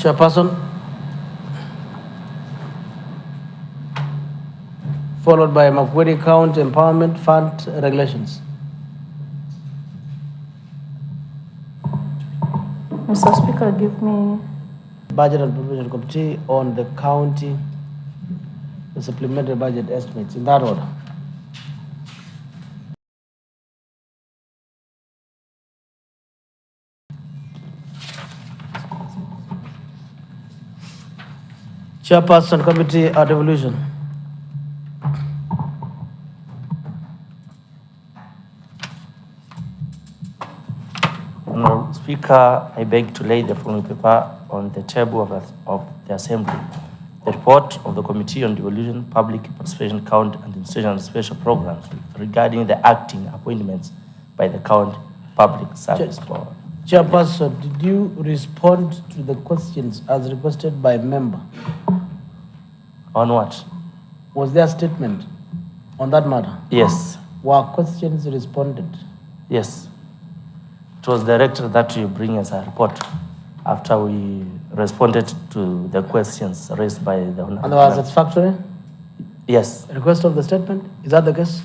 Chairperson, followed by Makwedi County Empowerment Fund regulations. Mr. Speaker, give me Budget and Appropriation Committee on the county, the supplementary budget estimates, in that order. Chairperson Committee on Devolution. Honorable Speaker, I beg to lay the following paper on the table of the Assembly. The report of the Committee on Devolution, Public Participation, County Administration and Special Programs regarding the acting appointments by the County Public Service Board. Chairperson, did you respond to the questions as requested by member? On what? Was there a statement on that matter? Yes. Were questions responded? Yes. It was directed that you bring us a report after we responded to the questions raised by the Honorable. And was satisfactory? Yes. Request of the statement? Is that the case?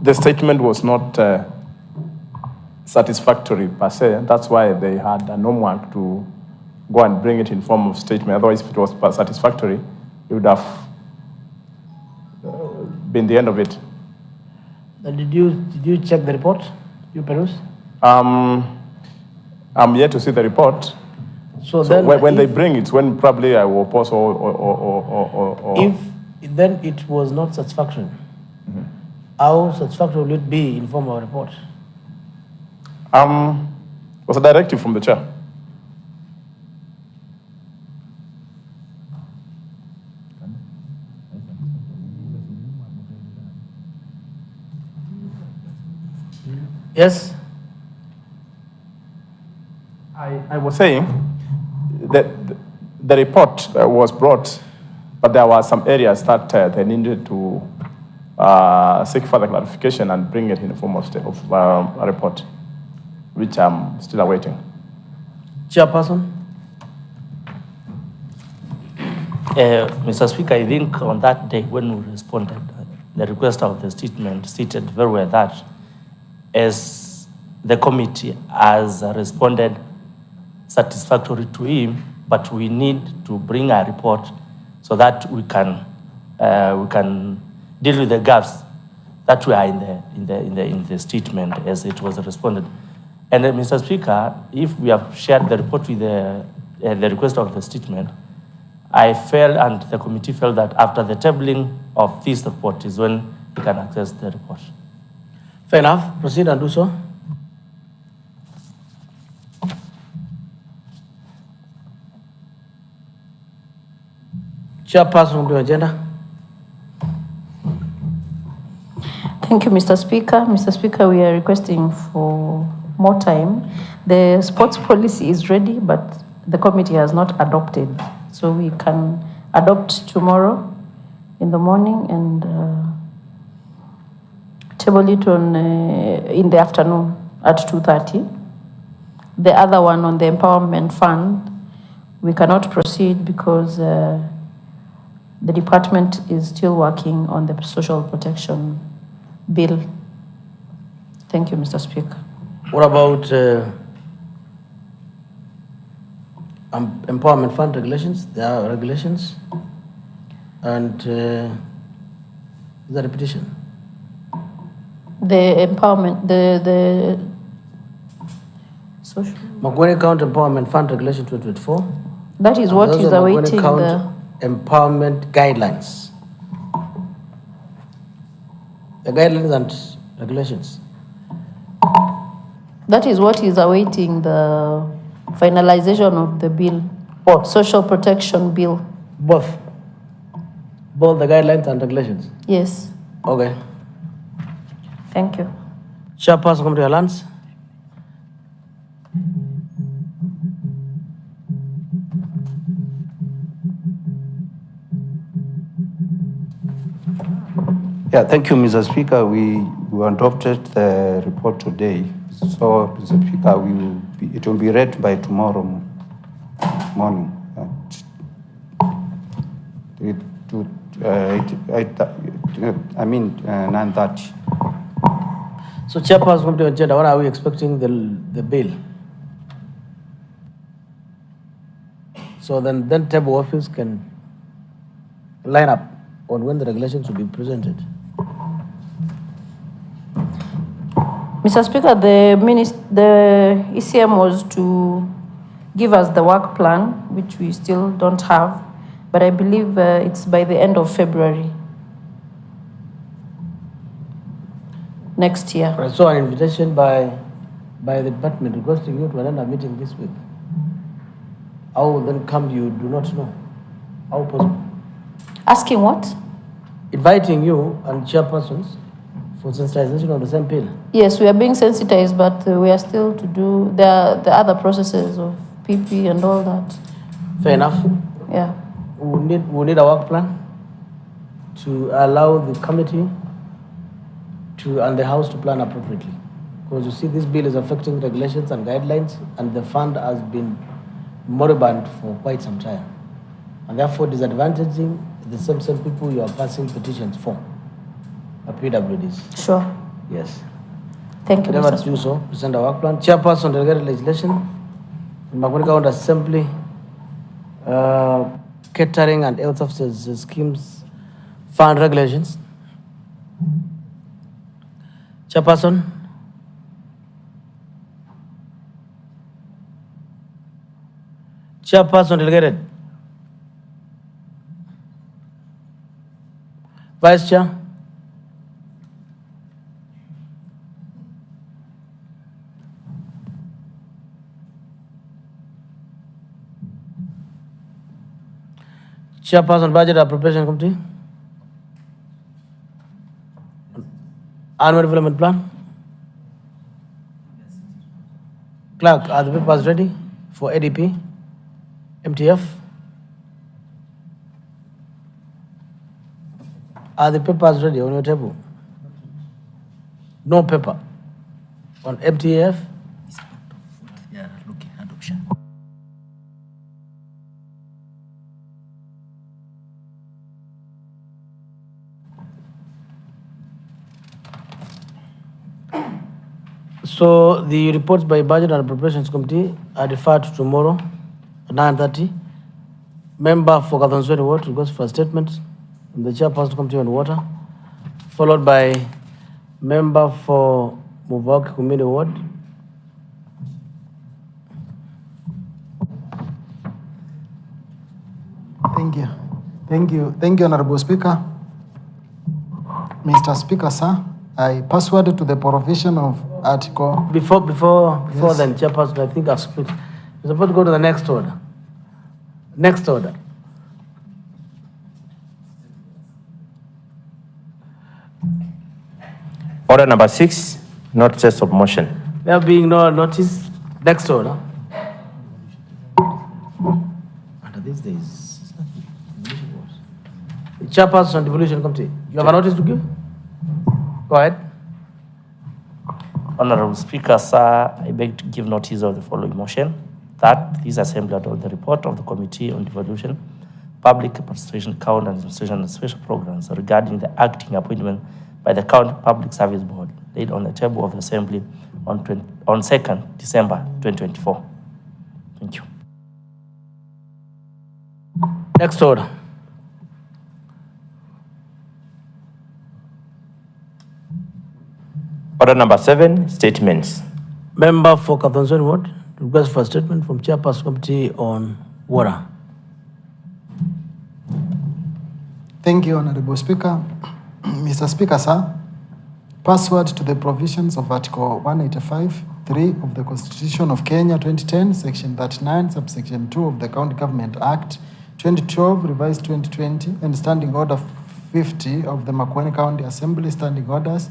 The statement was not satisfactory per se. That's why they had a homework to go and bring it in form of statement. Otherwise, if it was satisfactory, it would have been the end of it. Did you check the report? You peruse? I'm yet to see the report. So then when they if, bring it, when probably I will pause or if then it was not satisfactory, how satisfactory will it be in form of a report? It was a directive from the chair. Yes? I was saying that the report was brought, but there were some areas that they needed to seek further clarification and bring it in the form of a report, which I'm still awaiting. Chairperson? Mr. Speaker, I think on that day when we responded, the request of the statement stated very well that as the committee has responded satisfactory to him, but we need to bring a report so that we can deal with the gaps that were in the statement as it was responded. And Mr. Speaker, if we have shared the report with the request of the statement, I felt and the committee felt that after the tabling of this report is when we can access the report. Fair enough. Proceed and do so. Chairperson of the agenda. Thank you, Mr. Speaker. Mr. Speaker, we are requesting for more time. The sports policy is ready, but the committee has not adopted. So we can adopt tomorrow in the morning and table it on in the afternoon at 2:30. The other one on the empowerment fund, we cannot proceed because the department is still working on the social protection bill. Thank you, Mr. Speaker. What about empowerment fund regulations? There are regulations and the repetition. The empowerment, the social. Makwedi County Empowerment Fund Regulation 2024. That is what is awaiting the empowerment guidelines. The guidelines and regulations. That is what is awaiting the finalization of the bill. Both. Social protection bill. Both the guidelines and regulations. Yes. Okay. Thank you. Chairperson Committee on Lands. Yeah, thank you, Mr. Speaker. We adopted the report today. So, Mr. Speaker, it will be read by tomorrow morning at 9:30. So Chairperson Committee on Gender, when are we expecting the bill? So then table office can line up on when the regulations will be presented. Mr. Speaker, the ECM was to give us the work plan, which we still don't have, but I believe it's by the end of February next year. I saw an invitation by the department requesting you to attend a meeting this week. How will then come, you do not know? How possible? Asking what? Inviting you and chairpersons for sensitization of the same bill. Yes, we are being sensitized, but we are still to do the other processes of PP and all that. Fair enough. Yeah. We need a work plan to allow the committee and the House to plan appropriately. Because you see, this bill is affecting regulations and guidelines, and the fund has been moribund for quite some time. And therefore disadvantaging the same people you are passing petitions for, PWDs. Sure. Yes. Thank you, Never Mr. do so. Present a work plan. Chairperson, delegated legislation, Makoni County Assembly, catering and health officers schemes, fund regulations. Chairperson. Chairperson, delegated. Vice Chair. Chairperson, Budget Appropriation Committee. Annual Development Plan. Clerk, are the papers ready for ADP, MTF? Are the papers ready on your table? No paper on MTF? Yeah, looking adoption. So the reports by Budget and Appropriations Committee are referred to tomorrow at 9:30. Member for Kathonsweri Ward requests for a statement from the Chairperson Committee on Water, followed by member for Muvok Community Ward. Thank you, Honorable Speaker. Mr. Speaker, sir, I password to the provision of Article. Before Yes. then, Chairperson, I think I've split. You're supposed to go to the next order. Next order. Order number 6, notice of motion. There being no notice, next order. Under these days, it's nothing. Devolution was. Chairperson on Devolution Committee, you have a notice to give? Go ahead. Honorable Speaker, sir, I beg to give notice of the following motion, that this Assembly adopt the report of the Committee on Devolution, Public Participation, County Administration and Special Programs regarding the acting appointment by the County Public Service Board laid on the table of the Assembly on 2nd December 2024. Thank you. Next order. Order number 7, statements. Member for Kathonsweri Ward request for a statement from Chairperson Committee on Water. Thank you, Honorable Speaker. Mr. Speaker, sir, pursuant to the provisions of Article 185(3) of the Constitution of Kenya 2010, Section 39, Subsection 2 of the County Government Act 2012, revised 2020, and Standing Order 50 of the Makueni County Assembly Standing Orders,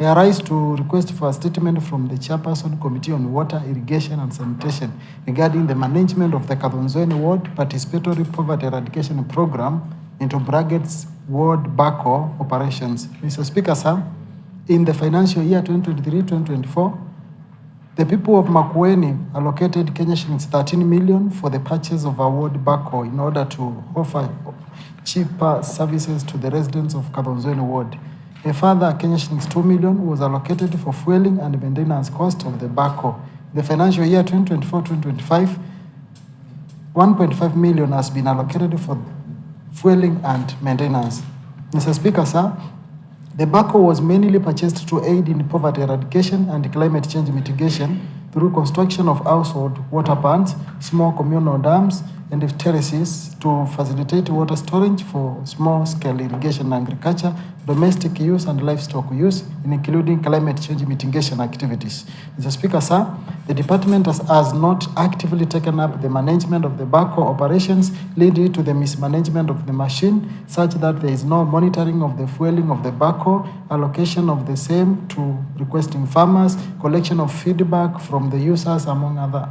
I arise to request for a statement from the Chairperson Committee on Water, Irrigation and Sanitation regarding the management of the Kathonsweri Ward Participatory Poverty Eradication Program into brackets ward backhaul operations. Mr. Speaker, sir, in the financial year 2023-2024, the people of Makueni allocated Kenya shillings 13 million for the purchase of a ward backhaul in order to offer cheaper services to the residents of Kadhonzweni ward. A further Kenya shillings 2 million was allocated for fueling and maintenance cost of the backhaul. The financial year 2024-2025, 1.5 million has been allocated for fueling and maintenance. Mr. Speaker, sir, the backhoe was mainly purchased to aid in poverty eradication and climate change mitigation through construction of household water plants, small communal dams, and terraces to facilitate water storage for small-scale irrigation and agriculture, domestic use, and livestock use, including climate change mitigation activities. Mr. Speaker, sir, the department has not actively taken up the management of the backhoe operations, leading to the mismanagement of the machine, such that there is no monitoring of the fueling of the backhoe, allocation of the same to requesting farmers, collection of feedback from the users, among other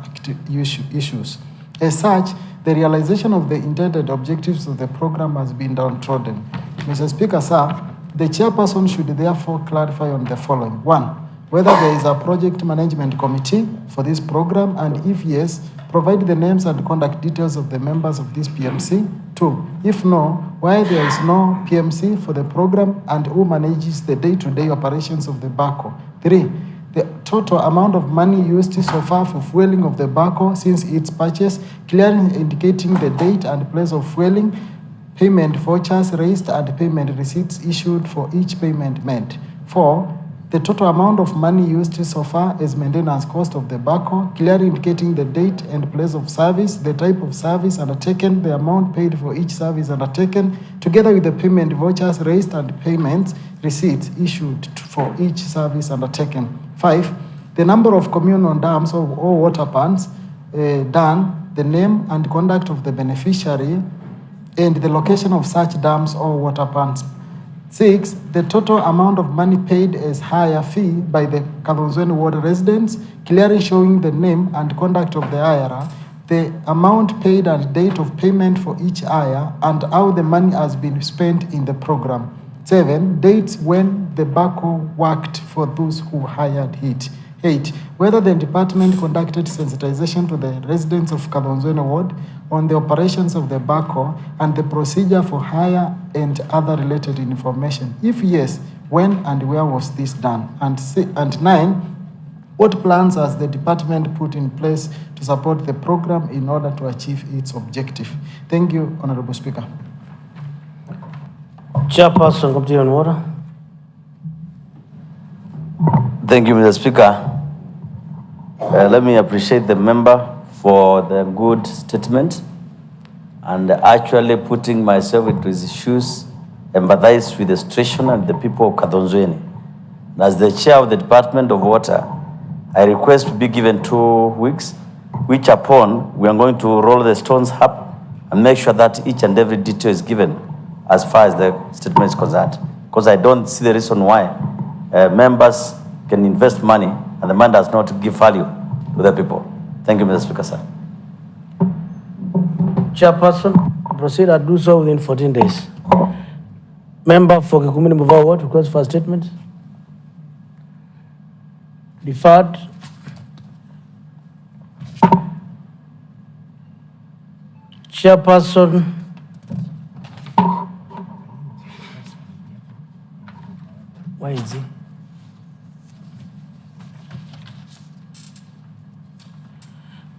issues. As such, the realization of the intended objectives of the program has been downtrodden. Mr. Speaker, sir, the chairperson should therefore clarify on the following. 1, whether there is a project management committee for this program, and if yes, provide the names and contact details of the members of this PMC. 2, if no, why there is no PMC for the program and who manages the day-to-day operations of the backhoe. 3, the total amount of money used so far for fueling of the backhoe since its purchase, clearly indicating the date and place of fueling, payment vouchers raised, and payment receipts issued for each payment made. 4, the total amount of money used so far as maintenance cost of the backhoe, clearly indicating the date and place of service, the type of service undertaken, the amount paid for each service undertaken, together with the payment vouchers raised and payments receipts issued for each service undertaken. 5, the number of communal dams or water plants done, the name and conduct of the beneficiary, and the location of such dams or water plants. 6, the total amount of money paid as hire fee by the Kadhonzweni ward residents, clearly showing the name and conduct of the hirer, the amount paid and date of payment for each hire, and how the money has been spent in the program. 7, dates when the backhoe worked for those who hired it. 8, whether the department conducted sensitization to the residents of Kadhonzweni ward on the operations of the backhoe and the procedure for hire and other related information. If yes, when and where was this done? And 9, what plans has the department put in place to support the program in order to achieve its objective? Thank you, Honorable Speaker. Chairperson, Committee on Water. Thank you, Mr. Speaker. Let me appreciate the member for the good statement and actually putting myself into his shoes, empathize with the situation and the people of Kadhonzweni. As the chair of the Department of Water, I request to be given 2 weeks, which upon we are going to roll the stones up and make sure that each and every detail is given as far as the statement is concerned. Because I don't see the reason why members can invest money and the man does not give value to the people. Thank you, Mr. Speaker, sir. Chairperson, proceed and do so within 14 days. Member for Kikumi Muvao Ward, request for a statement. Deferred. Chairperson, why is he?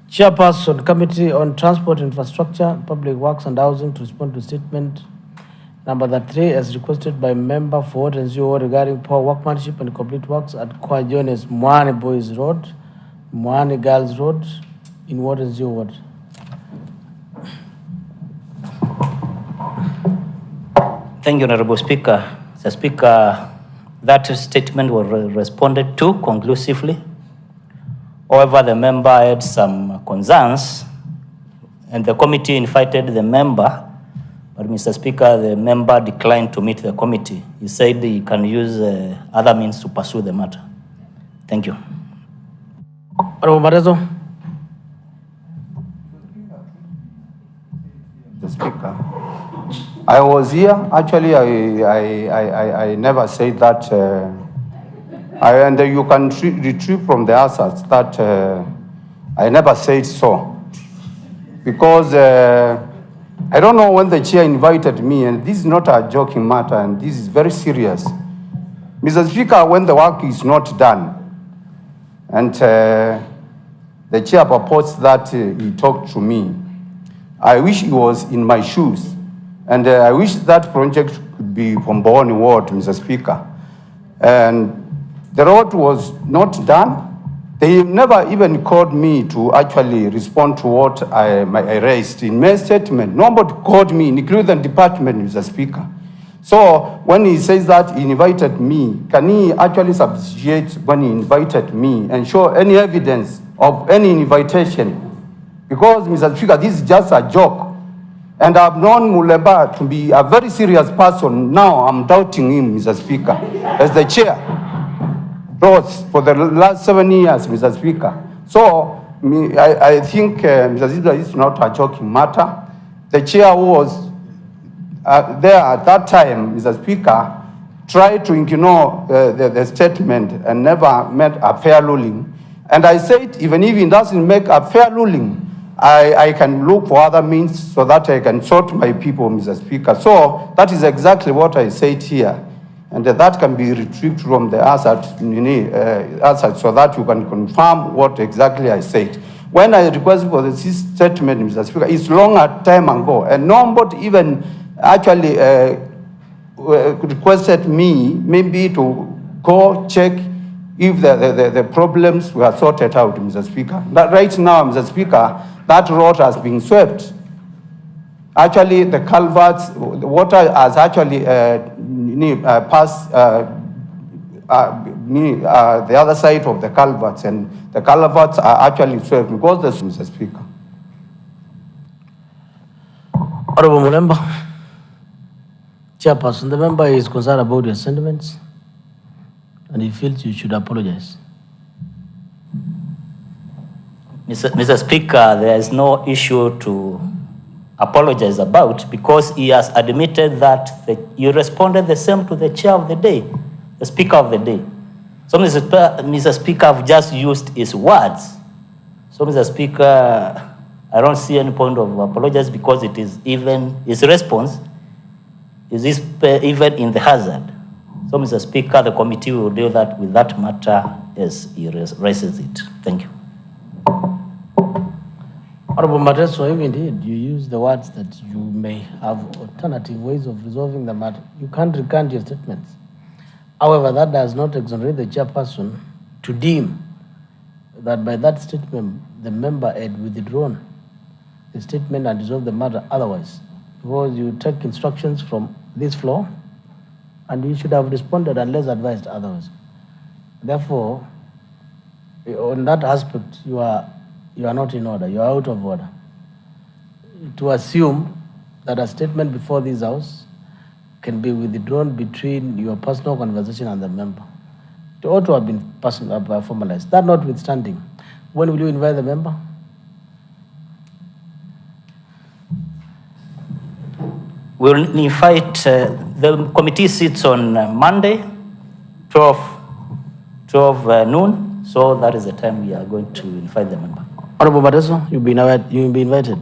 Chairperson, Committee on Transport, Infrastructure, Public Works and Housing to respond to statement number 3 as requested by member for Water and Sewer regarding poor workmanship and complete works at Kwajones Mwani Boys Road, Mwani Girls Road in Water and Sewer Ward. Thank you, Honorable Speaker. Mr. Speaker, that statement was responded to conclusively. However, the member had some concerns, and the committee invited the member, but Mr. Speaker, the member declined to meet the committee. He said he can use other means to pursue the matter. Thank you. Honorable Marezo. The Speaker, I was here. Actually, I never said that. And you can retrieve from the answers that I never said so. Because I don't know when the chair invited me, and this is not a joking matter, and this is very serious. Mr. Speaker, when the work is not done, and the chair proposed that he talked to me, I wish he was in my shoes. And I wish that project could be from Boni Ward, Mr. Speaker. And the road was not done. They never even called me to actually respond to what I raised in my statement. Nobody called me, including the department, Mr. Speaker. So when he says that he invited me, can he actually substantiate when he invited me and show any evidence of any invitation? Because, Mr. Speaker, this is just a joke. And I've known Muleba to be a very serious person. Now I'm doubting him, Mr. Speaker, as the chair. Those for the last 7 years, Mr. Speaker. So I think, Mr. Speaker, this is not a joking matter. The chair who was there at that time, Mr. Speaker, tried to ignore the statement and never made a fair ruling. And I said, even if he doesn't make a fair ruling, I can look for other means so that I can sort my people, Mr. Speaker. So that is exactly what I said here. And that can be retrieved from the asset so that you can confirm what exactly I said. When I requested for the statement, Mr. Speaker, it's long a time ago, and nobody even actually requested me maybe to go check if the problems were sorted out, Mr. Speaker. But right now, Mr. Speaker, that road has been swept. Actually, the culverts, the water has actually passed the other side of the culverts, and the culverts are actually swept because the Mr. Speaker. Honorable Mulemba, Chairperson, the member is concerned about your sentiments, and he feels you should apologize. Mr. Speaker, there is no issue to apologize about because he has admitted that you responded the same to the chair of the day, the speaker of the day. So, Mr. Speaker, I've just used his words. So, Mr. Speaker, I don't see any point of apologize because it is even, his response is even in the hazard. So, Mr. Speaker, the committee will deal with that matter as he raises it. Thank you. Honorable Mateso, if indeed you use the words that you may have alternative ways of resolving the matter, you can't recant your statements. However, that does not exonerate the chairperson to deem that by that statement the member had withdrawn the statement and resolved the matter otherwise, because you take instructions from this floor and you should have responded unless advised otherwise. Therefore, on that aspect, you are not in order, you are out of order. To assume that a statement before this House can be withdrawn between your personal conversation and the member, it ought to have been formalized. That notwithstanding, when will you invite the member? We'll invite, the committee sits on Monday, 12 noon, so that is the time we are going to invite the member. Honorable Badeso, you'll be invited.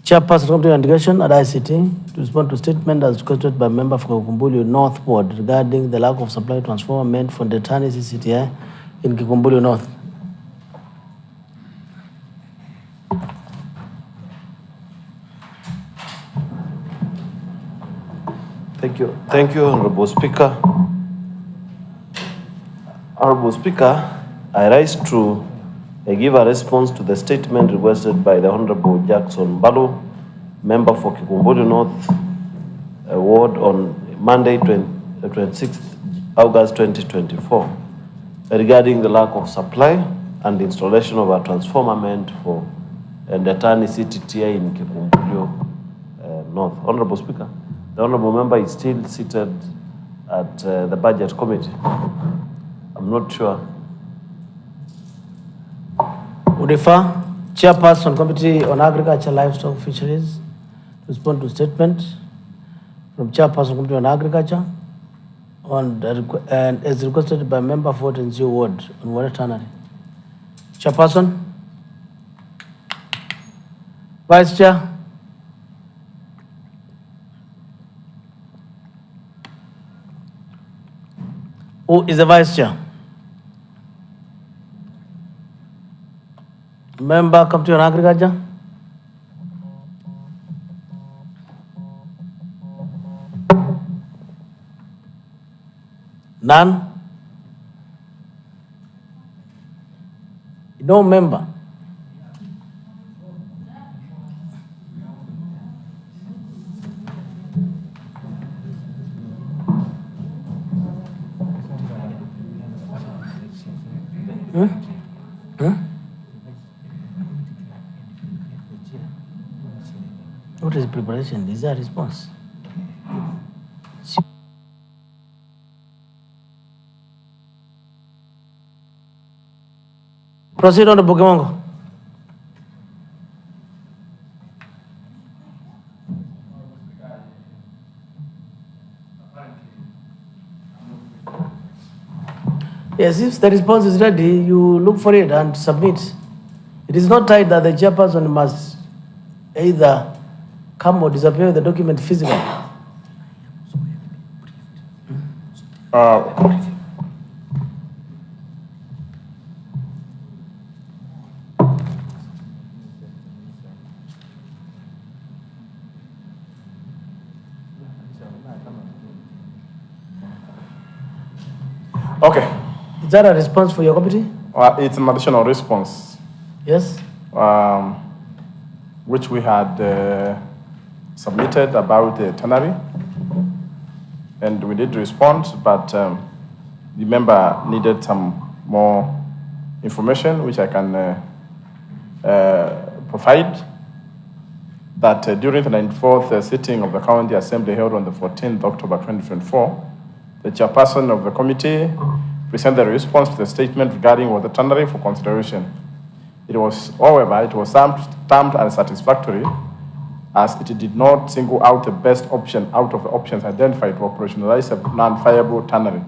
Chairperson of the Delegation at ICT to respond to statement as requested by member for Kikumbulu North Ward regarding the lack of supply transformer meant for the Tani CCTI in Kikumbulu North. Thank you, Honorable Speaker. Honorable Speaker, I rise to give a response to the statement requested by the Honorable Jackson Balu, member for Kikumbulu North Ward on Monday, 26th August 2024, regarding the lack of supply and installation of a transformer meant for the Tani CTTI in Kikumbulu North. Honorable Speaker, the Honorable member is still seated at the Budget Committee. I'm not sure. Would refer Chairperson Committee on Agriculture, Livestock, Fisheries to respond to statement from Chairperson Committee on Agriculture and as requested by Member for Tenzi Ward on Water Tannery. Chairperson? Vice Chair? Who is the Vice Chair? Member Committee on Agriculture? None? No member? What is preparation? Is there a response? Proceed on the Bukimongo. Yes, if the response is ready, you look for it and submit. It is not tied that the chairperson must either come or disappear with the document physically. Okay. Is that a response for your committee? It's an additional response, Yes? which we had submitted about the tannery. And we did respond, but the member needed some more information, which I can provide. That during the 94th sitting of the County Assembly held on the 14th October 2024, the chairperson of the committee presented a response to the statement regarding water tannery for consideration. It was, however, it was termed unsatisfactory as it did not single out the best option out of the options identified to operationalize a non-viable tannery.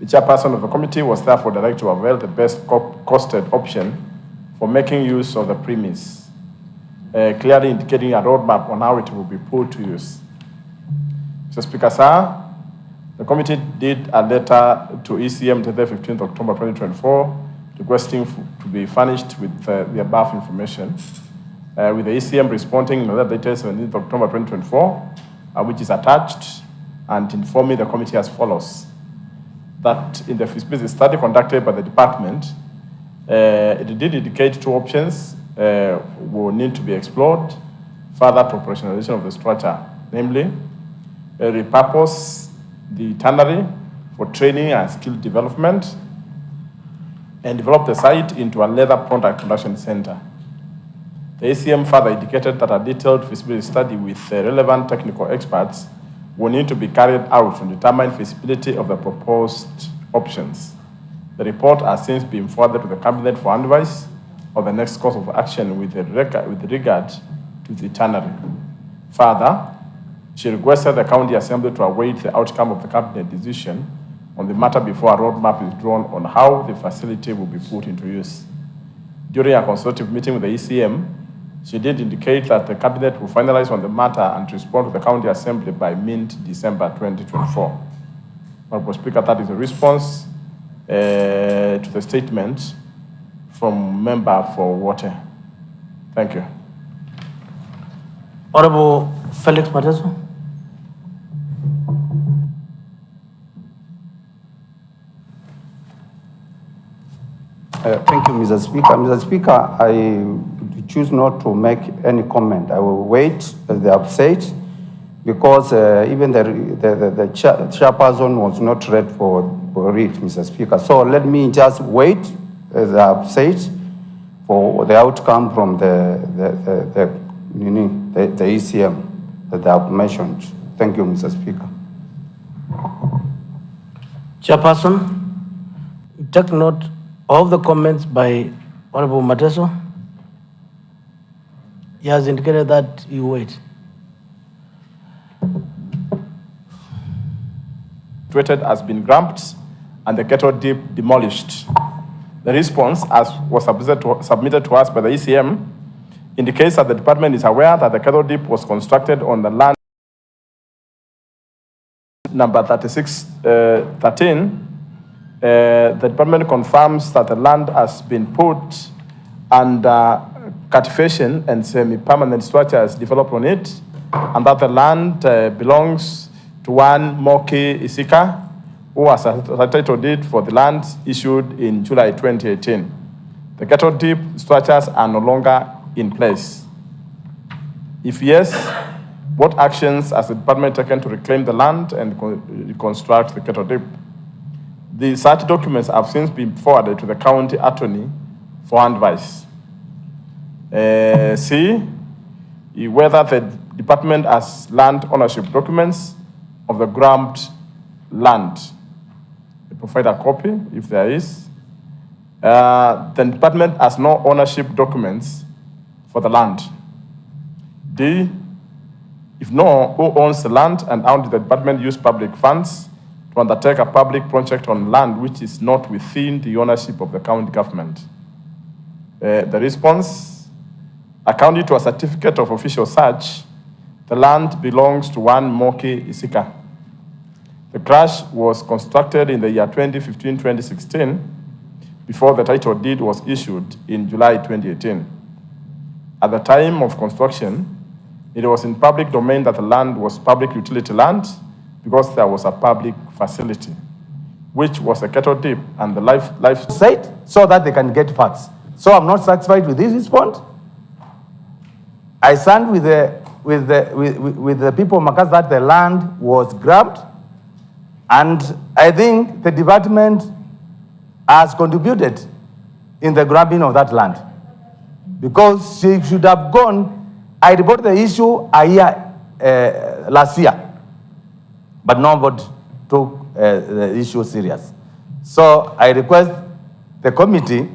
The chairperson of the committee was therefore directed to avail the best costed option for making use of the premise, clearly indicating a roadmap on how it will be put to use. Mr. Speaker, sir, the committee did a letter to ECM dated 15th October 2024 requesting to be furnished with the above information, with the ECM responding in the letter dated 17th October 2024, which is attached, and informing the committee as follows. That in the feasibility study conducted by the department, it did indicate two options will need to be explored further to operationalization of the structure, namely, repurpose the tannery for training and skill development, and develop the site into a leather product production center. The ACM further indicated that a detailed feasibility study with relevant technical experts will need to be carried out to determine feasibility of the proposed options. The report has since been forwarded to the Cabinet for advice on the next course of action with regard to the tannery. Further, she requested the County Assembly to await the outcome of the Cabinet decision on the matter before a roadmap is drawn on how the facility will be put into use. During a consultative meeting with the ECM, she did indicate that the Cabinet will finalize on the matter and respond to the County Assembly by mid-December 2024. Honorable Speaker, that is a response to the statement from Member for Water. Thank you. Honorable Felix Mateso. Thank you, Mr. Speaker. Mr. Speaker, I choose not to make any comment. I will wait, as they have said, because even the chairperson was not ready for it, Mr. Speaker. So let me just wait, as I have said, for the outcome from the ECM that they have mentioned. Thank you, Mr. Speaker. Chairperson, take note of the comments by Honorable Mateso. He has indicated that you wait. situated has been grabbed and the kettle dip demolished. The response, as was submitted to us by the ECM, indicates that the department is aware that the kettle dip was constructed on the land number 3613. The department confirms that the land has been put under cultivation and semi-permanent structures developed on it, and that the land belongs to one Moki Isika, who has a title deed for the land issued in July 2018. The kettle dip structures are no longer in place. If yes, what actions has the department taken to reclaim the land and reconstruct the kettle dip? The such documents have since been forwarded to the county attorney for advice. C, whether the department has land ownership documents of the grabbed land. They provide a copy if there is. The department has no ownership documents for the land. D, if no, who owns the land and how did the department use public funds to undertake a public project on land which is not within the ownership of the county government? The response, according to a certificate of official search, the land belongs to one Moki Isika. The crash was constructed in the year 2015-2016 before the title deed was issued in July 2018. At the time of construction, it was in public domain that the land was public utility land because there was a public facility, which was a kettle dip and the life Site so that they can get facts. So I'm not satisfied with this response. I stand with the people of Makas that the land was grabbed, and I think the department has contributed in the grabbing of that land, because she should have gone. I reported the issue a year last year, but nobody took the issue serious. So I request the committee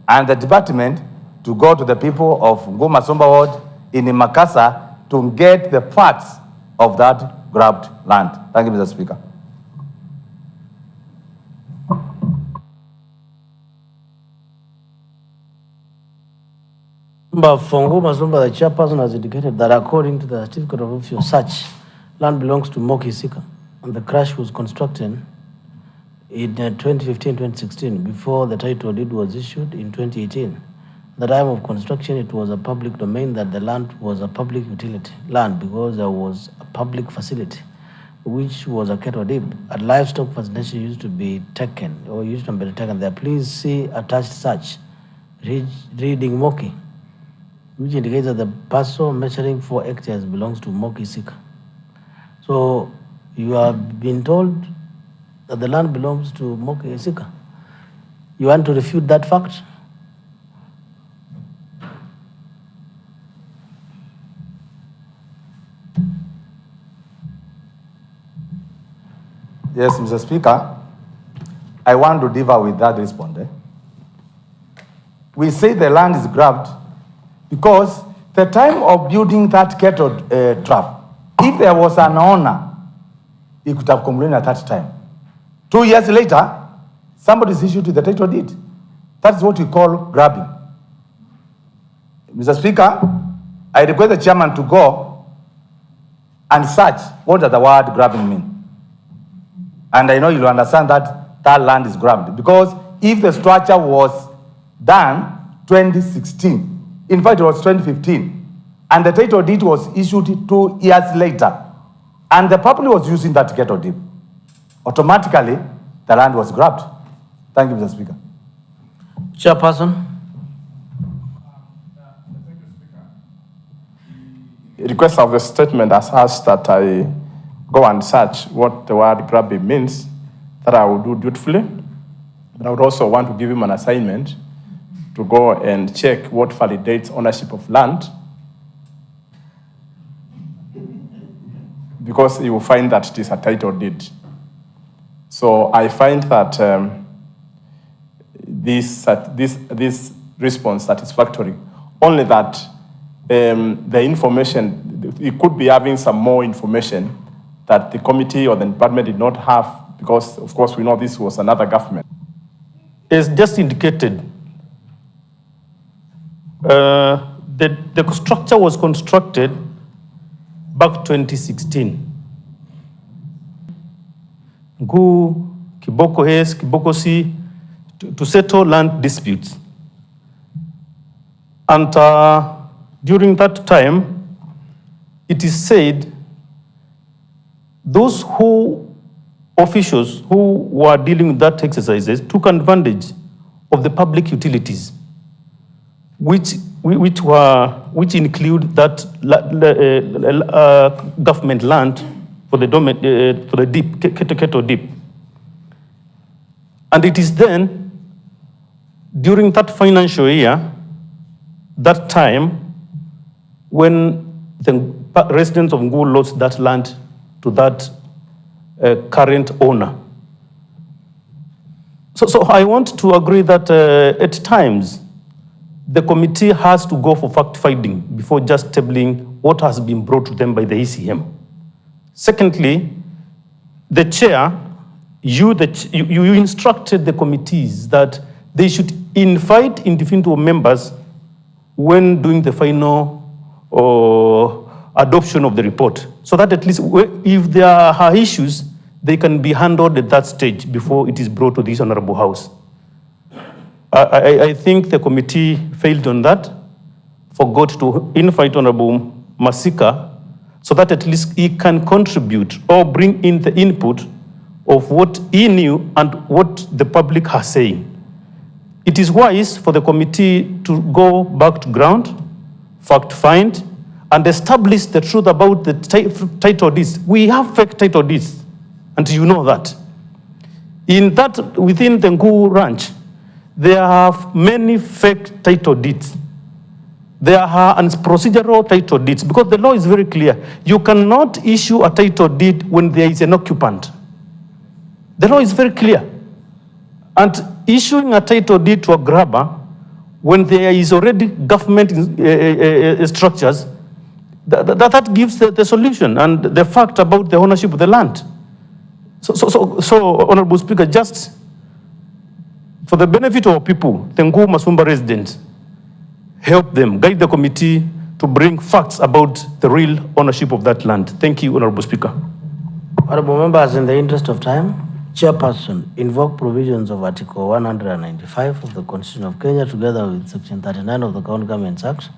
and the department to go to the people of Nguma Somba Ward in Makasa to get the facts of that grabbed land. Thank you, Mr. Speaker. Member for Nguma Somba, the chairperson has indicated that according to the certificate of official search, land belongs to Moki Isika, and the crash was constructed in 2015-2016 before the title deed was issued in 2018. At the time of construction, it was a public domain that the land was a public utility land because there was a public facility, which was a kettle dip. A livestock vaccination used to be taken or used to be taken there. Please see attached search, reading Moki, which indicates that the parcel measuring 4 hectares belongs to Moki Isika. So you have been told that the land belongs to Moki Isika. You want to refute that fact? Yes, Mr. Speaker, I want to differ with that respondent. We say the land is grabbed because the time of building that kettle trap, if there was an owner, he could have complained at that time. 2 years later, somebody is issued with the title deed. That's what we call grabbing. Mr. Speaker, I request the chairman to go and search what does the word grabbing mean. And I know you'll understand that that land is grabbed, because if the structure was done 2016, in fact it was 2015, and the title deed was issued 2 years later, and the public was using that kettle deed, automatically the land was grabbed. Thank you, Mr. Speaker. Chairperson. Request of the statement has asked that I go and search what the word grabbing means. That I will do dutifully. But I would also want to give him an assignment to go and check what validates ownership of land, because he will find that it is a title deed. So I find that this response satisfactory, only that the information, it could be having some more information that the committee or the department did not have because of course we know this was another government. As just indicated, the structure was constructed back 2016. Ngu, Kiboko S, Kiboko C, to settle land disputes. And during that time, it is said those officials who were dealing with that exercises took advantage of the public utilities, which include that government land for the deep, Keto deep. And it is then, during that financial year, that time, when the residents of Ngu lost that land to that current owner. So I want to agree that at times, the committee has to go for fact-finding before just tabling what has been brought to them by the ECM. Secondly, the chair, you instructed the committees that they should invite individual members when doing the final adoption of the report, so that at least if there are issues, they can be handled at that stage before it is brought to this honorable house. I think the committee failed on that, forgot to invite Honorable Masika, so that at least he can contribute or bring in the input of what he knew and what the public has saying. It is wise for the committee to go back to ground, fact-find, and establish the truth about the title deeds. We have fake title deeds, and you know that. In that, within the Ngu Ranch, there are many fake title deeds. There are procedural title deeds, because the law is very clear. You cannot issue a title deed when there is an occupant. The law is very clear. And issuing a title deed to a grabber when there is already government structures, that gives the solution and the fact about the ownership of the land. So Honorable Speaker, just for the benefit of people, the Ngu Masumba residents, help them, guide the committee to bring facts about the real ownership of that land. Thank you, Honorable Speaker. Honorable members, in the interest of time, Chairperson, invoke provisions of Article 195 of the Constitution of Kenya together with Section 39 of the County Governments Act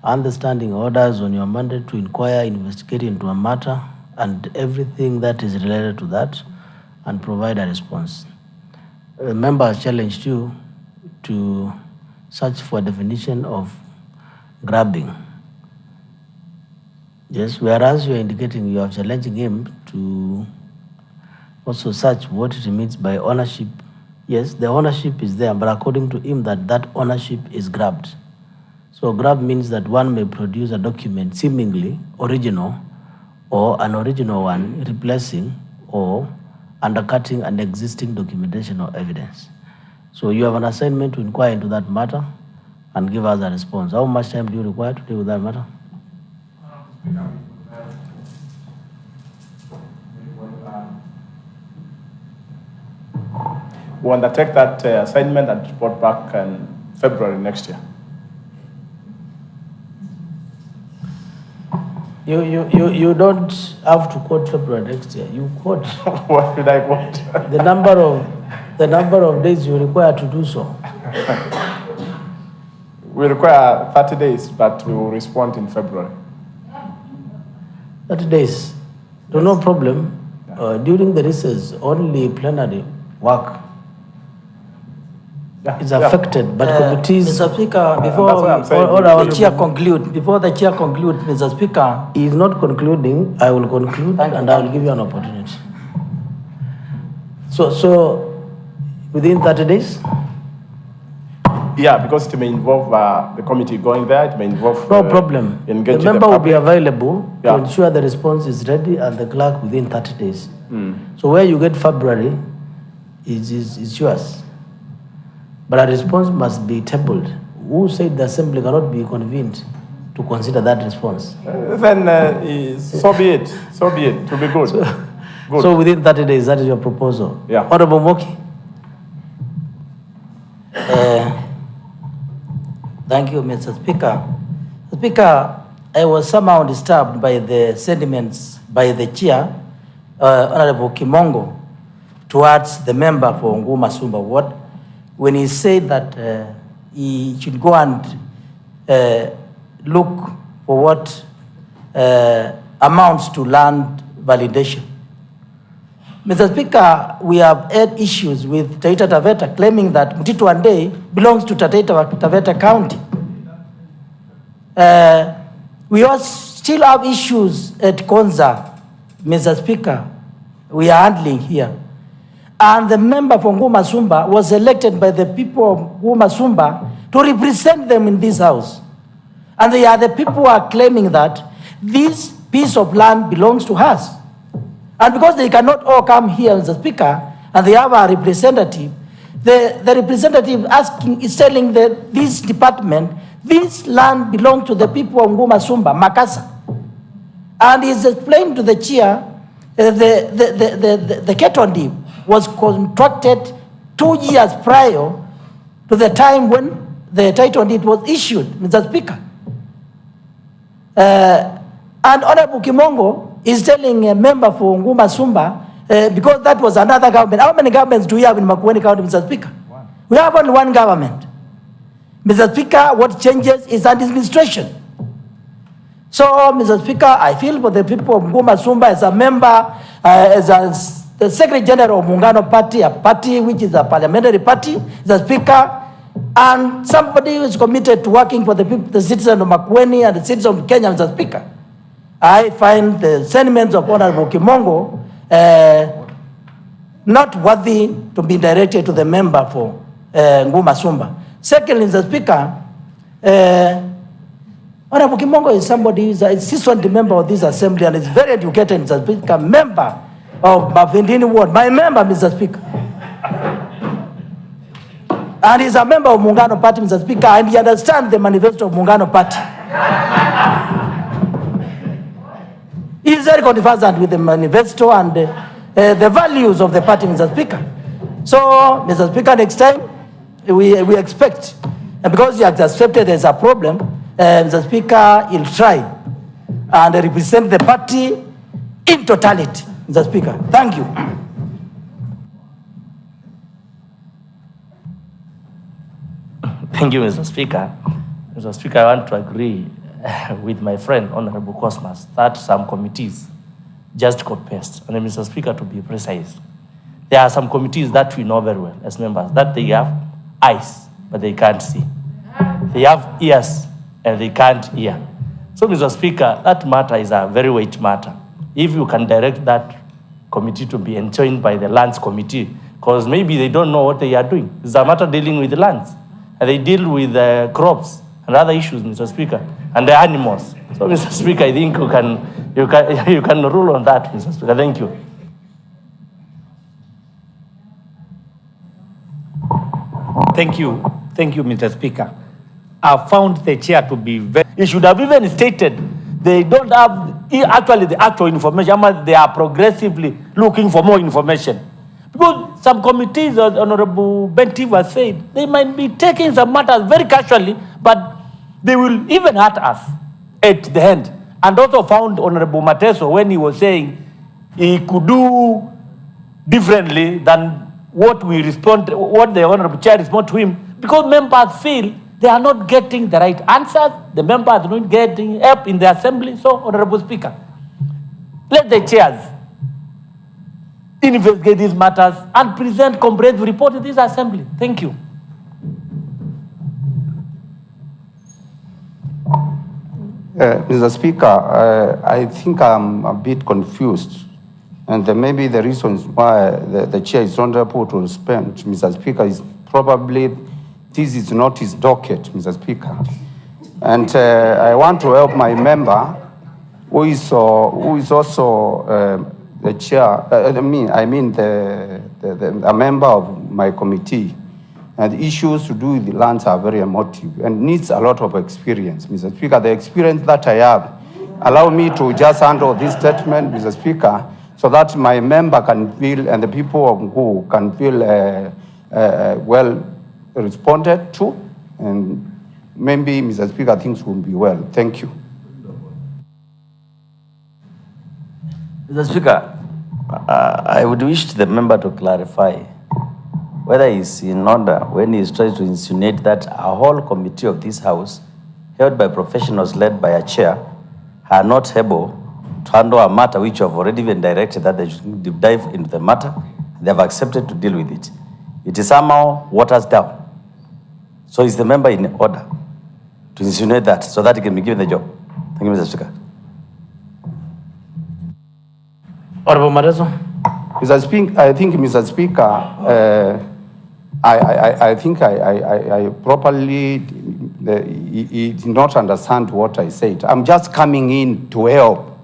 and the standing orders on your mandate to inquire, investigate into a matter and everything that is related to that and provide a response. Members challenged you to search for a definition of grabbing. Yes, whereas you are indicating you are challenging him to also search what it means by ownership. Yes, the ownership is there, but according to him that ownership is grabbed. So grab means that one may produce a document seemingly original or an original one replacing or undercutting an existing documentation or evidence. So you have an assignment to inquire into that matter and give us a response. How much time do you require to deal with that matter? We'll undertake that assignment and report back in February next year. You don't have to quote February next year. You quote. What should I quote? the number of days you require to do so. We require 30 days, but we will respond in February. 30 days. No problem. During the recess, only plenary work is affected, but committees. Mr. Speaker, before the chair conclude, Mr. Speaker. He is not concluding. I will conclude, and I will give you an opportunity. So within 30 days. Yeah, because it may involve the committee going there. It may involve. No problem. The member will be available to Yeah. ensure the response is ready and the clerk within 30 days. So where you get February is yours. But a response must be tabled. Who said the assembly cannot be convened to consider that response? Then so be it. So be it. To be good. Good. So within 30 days, that is your proposal. Yeah. Honorable Moki. Thank you, Mr. Speaker. Speaker, I was somehow disturbed by the sentiments by the chair, Honorable Kimongo, towards the member for Nguma Sumba Ward, when he said that he should go and look for what amounts to land validation. Mr. Speaker, we have had issues with Taita Taveta claiming that Mtito Ande belongs to Taita Taveta County. We also still have issues at Konza, Mr. Speaker, we are handling here. And the member for Nguma Sumba was elected by the people of Nguma Sumba to represent them in this house. And they are the people who are claiming that this piece of land belongs to us. And because they cannot all come here as a speaker, and they have a representative, the representative is telling this department, this land belongs to the people of Nguma Sumba, Makasa. And he's explained to the chair, the cattle deed was contracted 2 years prior to the time when the title deed was issued, Mr. Speaker. And Honorable Kimongo is telling a member for Nguma Sumba, because that was another government. How many governments do we have in Makueni County, Mr. Speaker? One. We have only one government. Mr. Speaker, what changes is administration. So, Mr. Speaker, I feel for the people of Nguma Sumba as a member, as the Secretary General of Muungano Party, a party which is a parliamentary party, Mr. Speaker, and somebody who is committed to working for the people, the citizens of Makueni and the citizens of Kenya, Mr. Speaker. I find the sentiments of Honorable Kimongo not worthy to be directed to the member for Nguma Sumba. Secondly, Mr. Speaker, Honorable Kimongo is somebody who is a seasoned member of this assembly and is very educated, Mr. Speaker, member of Mavindini Ward, my member, Mr. Speaker. And he's a member of Muungano Party, Mr. Speaker, and he understands the manifesto of Muungano Party. He is very conversant with the manifesto and the values of the party, Mr. Speaker. So, Mr. Speaker, next time, we expect, and because you have accepted there's a problem, Mr. Speaker, he'll try and represent the party in totality, Mr. Speaker. Thank you. Thank you, Mr. Speaker. Mr. Speaker, I want to agree with my friend, Honorable Cosmas, that some committees just copy-paste. And Mr. Speaker, to be precise, there are some committees that we know very well as members, that they have eyes, but they can't see. They have ears, and they can't hear. So, Mr. Speaker, that matter is a very weight matter. If you can direct that committee to be enjoined by the lands committee, because maybe they don't know what they are doing. It's a matter dealing with the lands. And they deal with crops and other issues, Mr. Speaker, and the animals. So, Mr. Speaker, I think you can rule on that, Mr. Speaker. Thank you. Thank you, Mr. Speaker. I found the chair to be very... He should have even stated they don't have actually the actual information, but they are progressively looking for more information. Because some committees, as Honorable Bentiva said, they might be taking some matters very casually, but they will even hurt us at the end. And also found Honorable Mateso when he was saying he could do differently than what the Honorable Chair respond to him, because members feel they are not getting the right answers, the members are not getting help in the assembly. So, Honorable Speaker, let the chairs investigate these matters and present comprehensive report to this assembly. Thank you. Mr. Speaker, I think I'm a bit confused. And maybe the reasons why the chair is not able to respond, Mr. Speaker, is probably this is not his docket, Mr. Speaker. And I want to help my member, who is also the chair, a member of my committee. And issues to do with the lands are very emotive and needs a lot of experience, Mr. Speaker. The experience that I have allow me to just handle this statement, Mr. Speaker, so that my member can feel and the people of Ngu can feel well responded to, and maybe, Mr. Speaker, things will be well. Thank you. Mr. Speaker, I would wish the member to clarify whether he's in order when he's trying to insinuate that a whole committee of this House, held by professionals led by a chair, are not able to handle a matter which have already been directed that they should dive into the matter. They have accepted to deal with it. It is somehow waters down. So is the member in order to insinuate that so that he can be given the job? Thank you, Mr. Speaker. Honorable Marezo. Mr. Speaker, I think, Mr. Speaker, I think I properly did not understand what I said. I'm just coming in to help.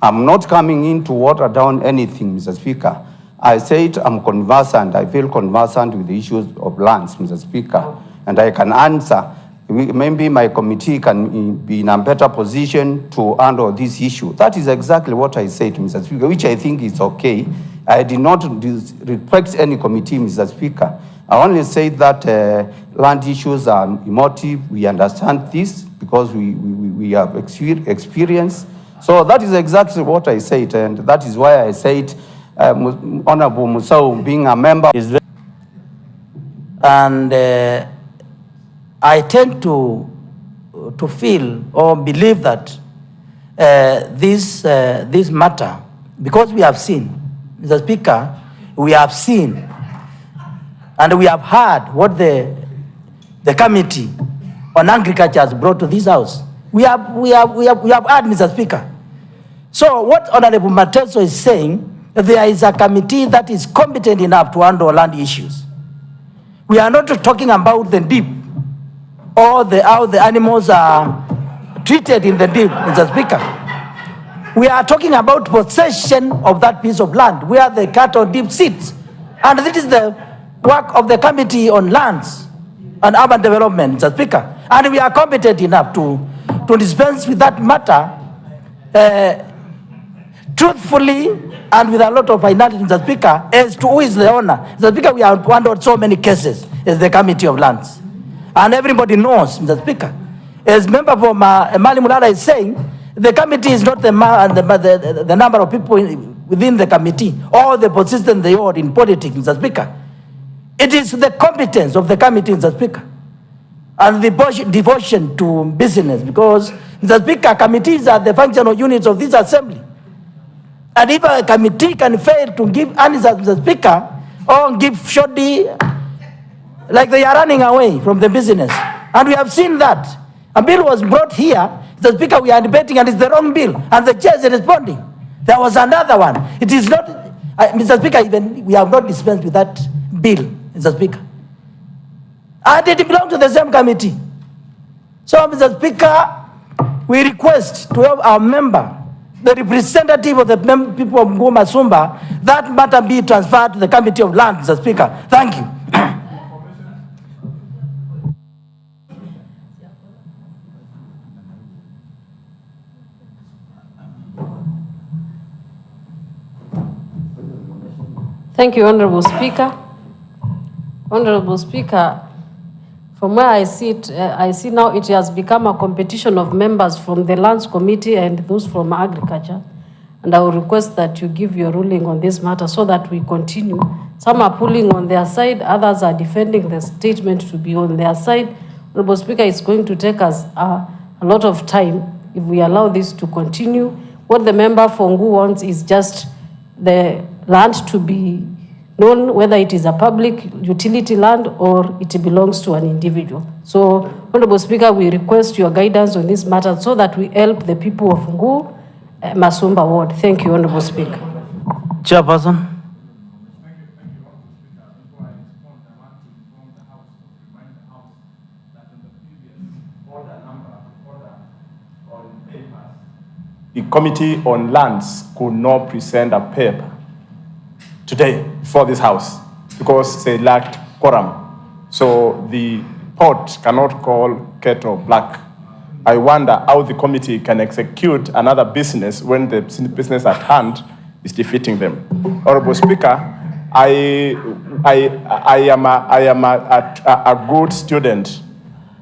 I'm not coming in to water down anything, Mr. Speaker. I said I'm conversant. I feel conversant with the issues of lands, Mr. Speaker, and I can answer. Maybe my committee can be in a better position to handle this issue. That is exactly what I said, Mr. Speaker, which I think is okay. I did not request any committee, Mr. Speaker. I only said that land issues are emotive. We understand this because we have experience. So that is exactly what I said, and that is why I said Honorable Musau being a member. And I tend to feel or believe that this matter, because we have seen, Mr. Speaker, we have seen and we have heard what the Committee on Agriculture has brought to this House. We have heard, Mr. Speaker. So what Honorable Mateso is saying, there is a committee that is competent enough to handle land issues. We are not talking about the deep or how the animals are treated in the deep, Mr. Speaker. We are talking about possession of that piece of land where the cattle deep sits. And this is the work of the Committee on Lands and Urban Development, Mr. Speaker. And we are competent enough to dispense with that matter truthfully and with a lot of finality, Mr. Speaker, as to who is the owner. Mr. Speaker, we have handled so many cases as the Committee of Lands. And everybody knows, Mr. Speaker, as member for Mali Mulala is saying, the committee is not the number of people within the committee or the position they hold in politics, Mr. Speaker. It is the competence of the committee, Mr. Speaker, and the devotion to business, because, Mr. Speaker, committees are the functional units of this assembly. And if a committee can fail to give answers, Mr. Speaker, or give shoddy, like they are running away from the business. And we have seen that. A bill was brought here, Mr. Speaker, we are debating, and it's the wrong bill, and the chair is responding. There was another one. It is not, Mr. Speaker, even we have not dispensed with that bill, Mr. Speaker. And it belongs to the same committee. So, Mr. Speaker, we request to have our member, the representative of the people of Ngu Masumba, that matter be transferred to the Committee of Land, Mr. Speaker. Thank you. Thank you, Honorable Speaker. Honorable Speaker, from where I sit, I see now it has become a competition of members from the Lands Committee and those from Agriculture. And I will request that you give your ruling on this matter so that we continue. Some are pulling on their side, others are defending the statement to be on their side. Honorable Speaker, it's going to take us a lot of time if we allow this to continue. What the member for Ngu wants is just the land to be known whether it is a public utility land or it belongs to an individual. So, Honorable Speaker, we request your guidance on this matter so that we help the people of Ngu Masumba Ward. Thank you, Honorable Speaker. Chairperson. The Committee on Lands could not present a paper today for this House because they lacked quorum. So the pot cannot call kettle black. I wonder how the committee can execute another business when the business at hand is defeating them. Honorable Speaker, I am a good student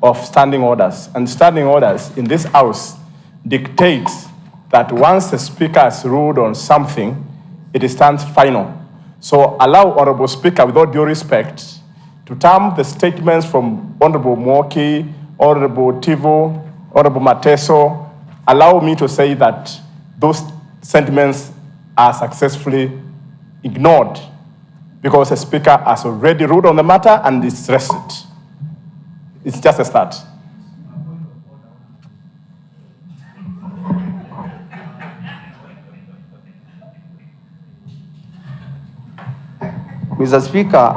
of standing orders, and standing orders in this House dictates that once the Speaker has ruled on something, it stands final. So allow Honorable Speaker, with all due respect, to term the statements from Honorable Mwoki, Honorable Tivo, Honorable Mateso, allow me to say that those sentiments are successfully ignored because the Speaker has already ruled on the matter and is rested. It's just a start. Mr. Speaker,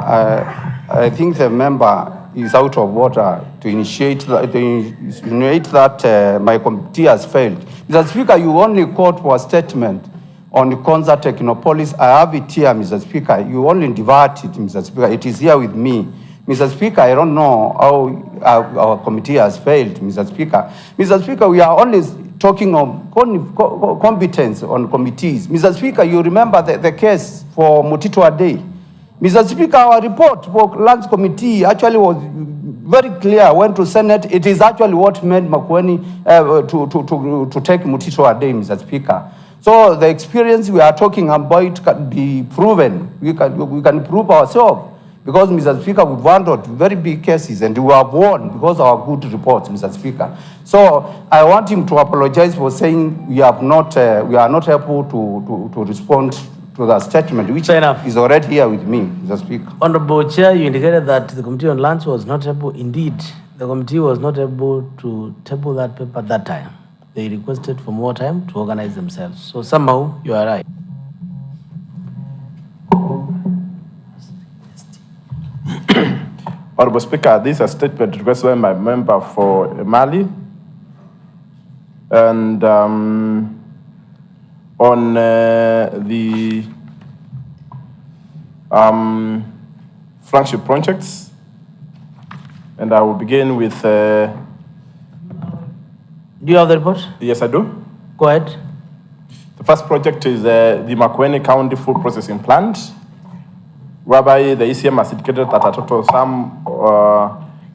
I think the member is out of order to initiate that my committee has failed. Mr. Speaker, you only called for a statement on the Konza Technopolis. I have it here, Mr. Speaker. You only divert it, Mr. Speaker. It is here with me. Mr. Speaker, I don't know how our committee has failed, Mr. Speaker. Mr. Speaker, we are only talking of competence on committees. Mr. Speaker, you remember the case for Mutito Adey. Mr. Speaker, our report for Lands Committee actually was very clear. Went to Senate. It is actually what made Makueni to take Mutito Adey, Mr. Speaker. So the experience we are talking about can be proven. We can prove ourselves. Because, Mr. Speaker, we've handled very big cases and we have won because of our good reports, Mr. Speaker. So I want him to apologize for saying we are not able to respond to that statement, which is already here with me, Mr. Speaker. Honorable Chair, you indicated that the Committee on Lands was not able, indeed, the committee was not able to table that paper at that time. They requested for more time to organize themselves. So somehow you are right. Honorable Speaker, this is a statement requested by my member for Mali. And on the flagship projects, and I will begin with... Do you have the report? Yes, I do. Go ahead. The first project is the Makueni County Food Processing Plant, whereby the ECM has indicated that a total sum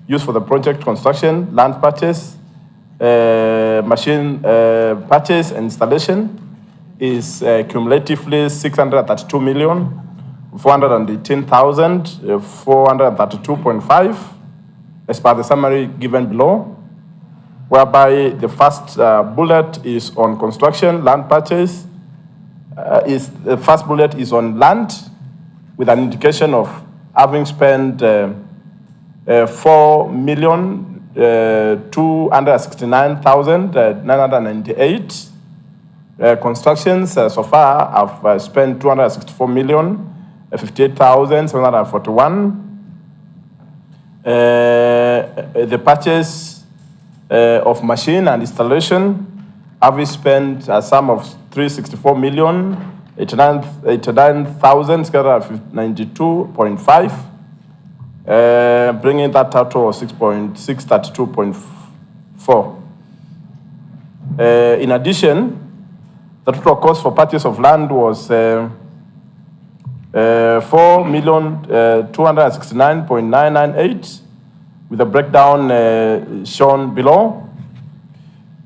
used for the project construction, land purchase, machine purchase and installation is cumulatively 632,418,432.5 as per the summary given below, whereby the first bullet is on construction, land purchase, the first bullet is on land, with an indication of having spent 4,269,998. Constructions so far have spent 264,058,741. The purchase of machine and installation have spent a sum of 364,089,692.5, bringing that total of 632.4. In addition, the total cost for purchase of land was 4,269,998, with a breakdown shown below.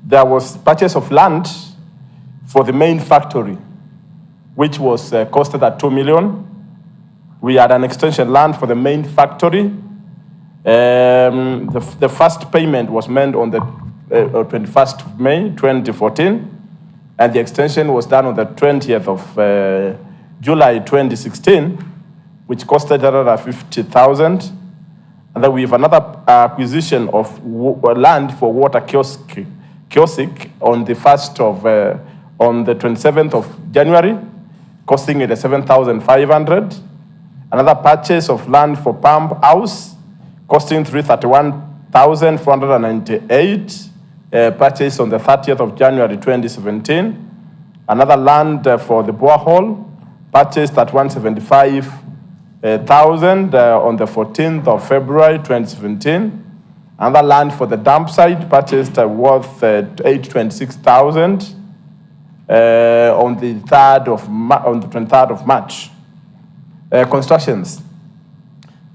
There was purchase of land for the main factory, which was costed at 2 million. We had an extension land for the main factory. The first payment was made on the 21st of May, 2014, and the extension was done on the 20th of July, 2016, which costed another 50,000. And then we have another acquisition of land for water kiosk on the 27th of January, costing it 7,500. Another purchase of land for pump house, costing 331,498, purchased on the 30th of January 2017. Another land for the borehole, purchased at 175,000 on the 14th of February 2017. Another land for the dump site, purchased worth 826,000 on the 23rd of March. Constructions.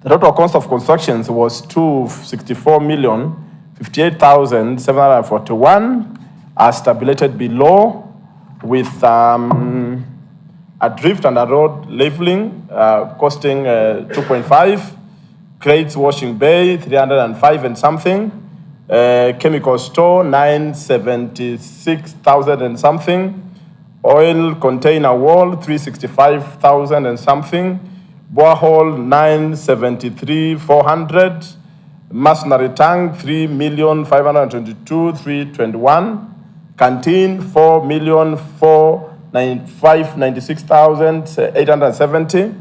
The total cost of constructions was 264,058,741, as tabulated below, with a drift and a road leveling costing 2.5, crates washing bay 305 and something, chemical store 976,000 and something, oil container wall 365,000 and something, borehole 973,400, masonry tank 3,522,321, canteen 4,596,870,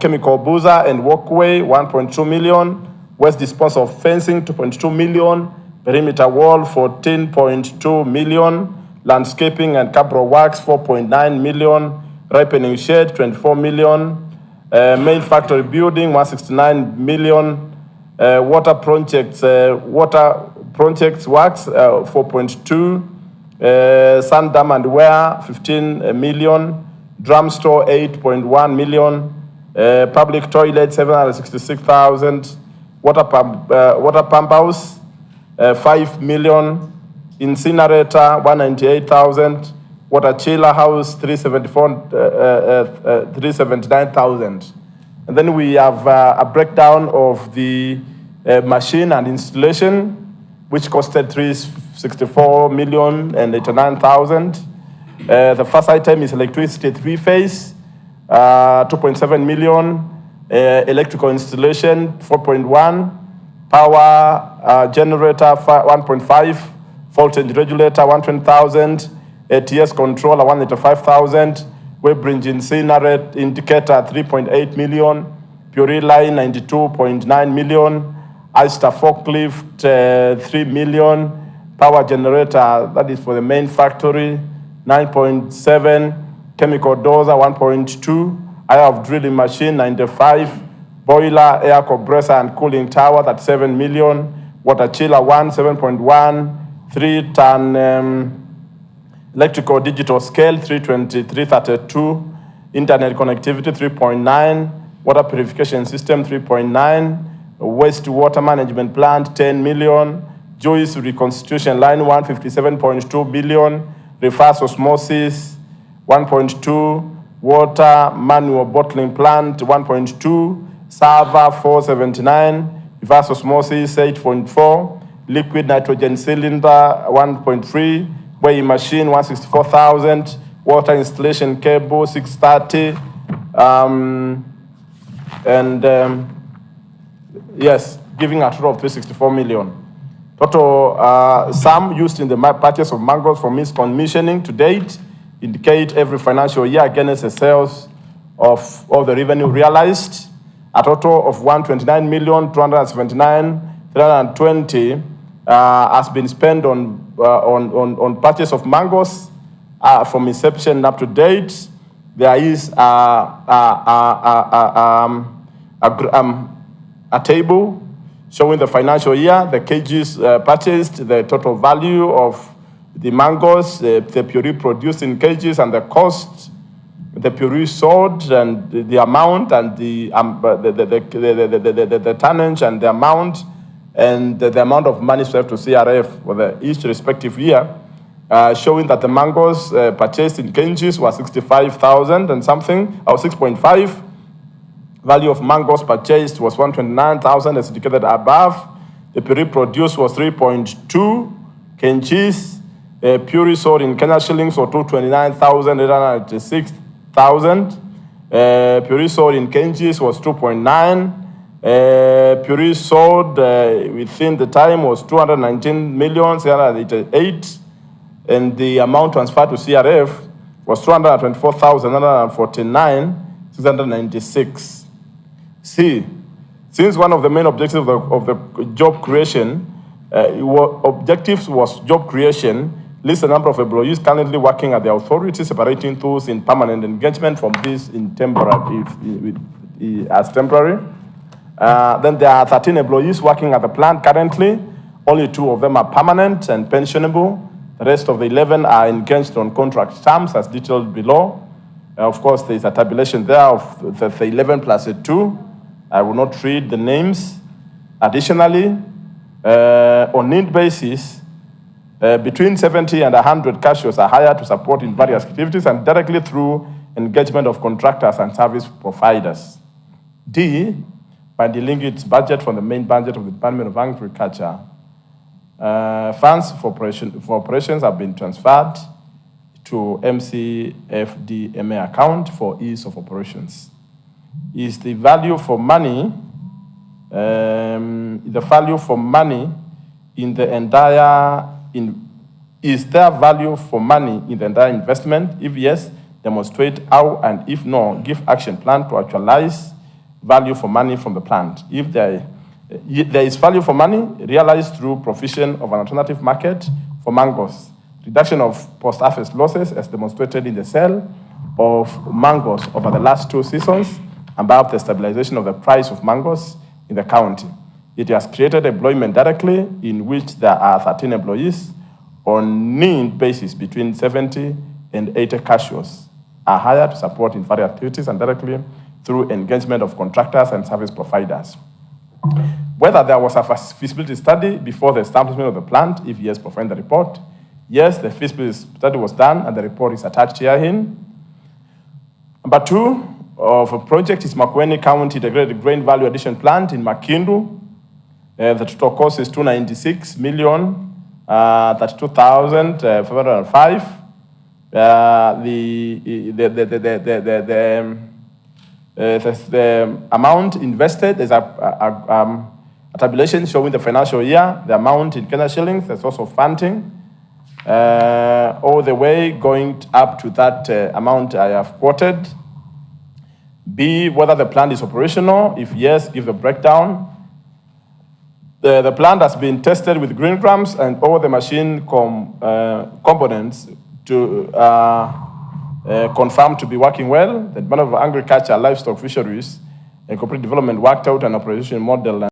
chemical boozer and walkway 1.2 million, waste disposal of fencing 2.2 million, perimeter wall 14.2 million, landscaping and cabral works 4.9 million, ripening shed 24 million, main factory building 169 million, water projects works 4.2, sand dam and wear 15 million, drum store 8.1 million, public toilet 766,000, water pump house 5 million, incinerator 198,000, water chiller house 379,000. And then we have a breakdown of the machine and installation, which costed 364,089,000. The first item is electricity 3-phase, 2.7 million, electrical installation 4.1, power generator 1.5, voltage regulator 120,000, ATS controller 185,000, web bridge incinerator indicator 3.8 million, Puri line 92.9 million, Ulster forklift 3 million, power generator, that is for the main factory, 9.7, chemical dozer 1.2, eye of drilling machine 95, boiler, air compressor and cooling tower, that's 7 million, water chiller 7.1, 3-ton electrical digital scale 332, internet connectivity 3.9, water purification system 3.9, wastewater management plant 10 million, Joyce reconstitution line 157.2 billion, reverse osmosis 1.2, water manual bottling plant 1.2, server 479, reverse osmosis 8.4, liquid nitrogen cylinder 1.3, weighing machine 164,000, water installation cable 630, yes, giving a total of 364 million. Total sum used in the purchase of mangoes for miscommissioning to date indicate every financial year against the sales of the revenue realized. A total of 129,279,320 has been spent on purchase of mangoes from inception up to date. There is a table showing the financial year, the kgs purchased, the total value of the mangoes, the puree produced in kgs, and the cost, the puree sold, and the amount, and the tonnage, and the amount, and the amount of money served to CRF for each respective year, showing that the mangoes purchased in kgs were 65,000 and something, or 6.5. Value of mangoes purchased was 129,000 as indicated above. The puree produced was 3.2 kgs. Puree sold in Kenya shillings was 229,886,000. Puree sold in kgs was 2.9. Puree sold within the time was 219,688,000, and the amount transferred to CRF was 224,949,696. C. Since one of the main objectives of the job creation, objectives was job creation, list the number of employees currently working at the authority, separating those in permanent engagement from these in temporary, as temporary. Then there are 13 employees working at the plant currently. Only 2 of them are permanent and pensionable. The rest of the 11 are engaged on contract terms as detailed below. Of course, there is a tabulation there of the 11 plus the 2. I will not read the names. Additionally, on need basis, between 70 and 100 cashiers are hired to support in various activities and directly through engagement of contractors and service providers. D, by delinking its budget from the main budget of the Department of Agriculture, funds for operations have been transferred to MCFDMA account for ease of operations. Is the value for money, in the entire, is there value for money in the entire investment? If yes, demonstrate how, and if no, give action plan to actualize value for money from the plant. If there is value for money realized through provision of an alternative market for mangoes, reduction of post-harvest losses as demonstrated in the sale of mangoes over the last 2 seasons, above the stabilization of the price of mangoes in the county. It has created employment directly, in which there are 13 employees on need basis. Between 70 and 80 cashiers are hired to support in various activities and directly through engagement of contractors and service providers. Whether there was a feasibility study before the establishment of the plant, if yes, provide the report. Yes, the feasibility study was done and the report is attached herein. Number 2 of a project is Makueni County Integrated Grain Value Addition Plant in Makindu. The total cost is 296 million, 32,505. The amount invested is a tabulation showing the financial year, the amount in Kenya shillings, the source of funding, all the way going up to that amount I have quoted. B, whether the plant is operational. If yes, give the breakdown. The plant has been tested with green grams and all the machine components to confirmed to be working well. The Department of Agriculture, Livestock, Fisheries, and Corporate Development worked out an operation model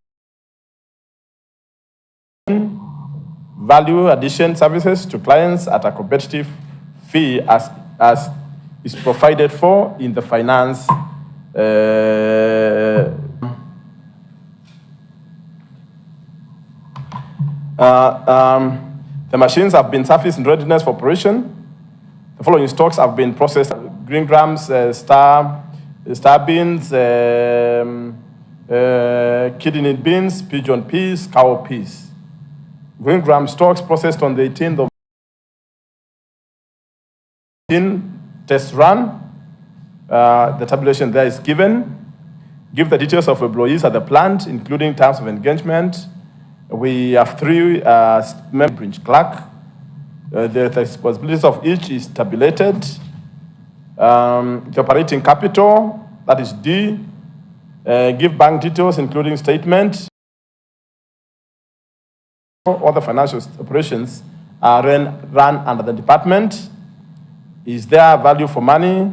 and value addition services to clients at a competitive fee as is provided for in the finance. The machines have been surfaced in readiness for operation. The following stocks have been processed: green grams, star beans, kidney beans, pigeon peas, cow peas. Green gram stocks processed on the 18th of test run. The tabulation there is given. Give the details of employees at the plant, including terms of engagement. We have 3 members clerk. The responsibilities of each is tabulated. The operating capital, that is D. Give bank details, including statement. All the financial operations are run under the department. Is there value for money?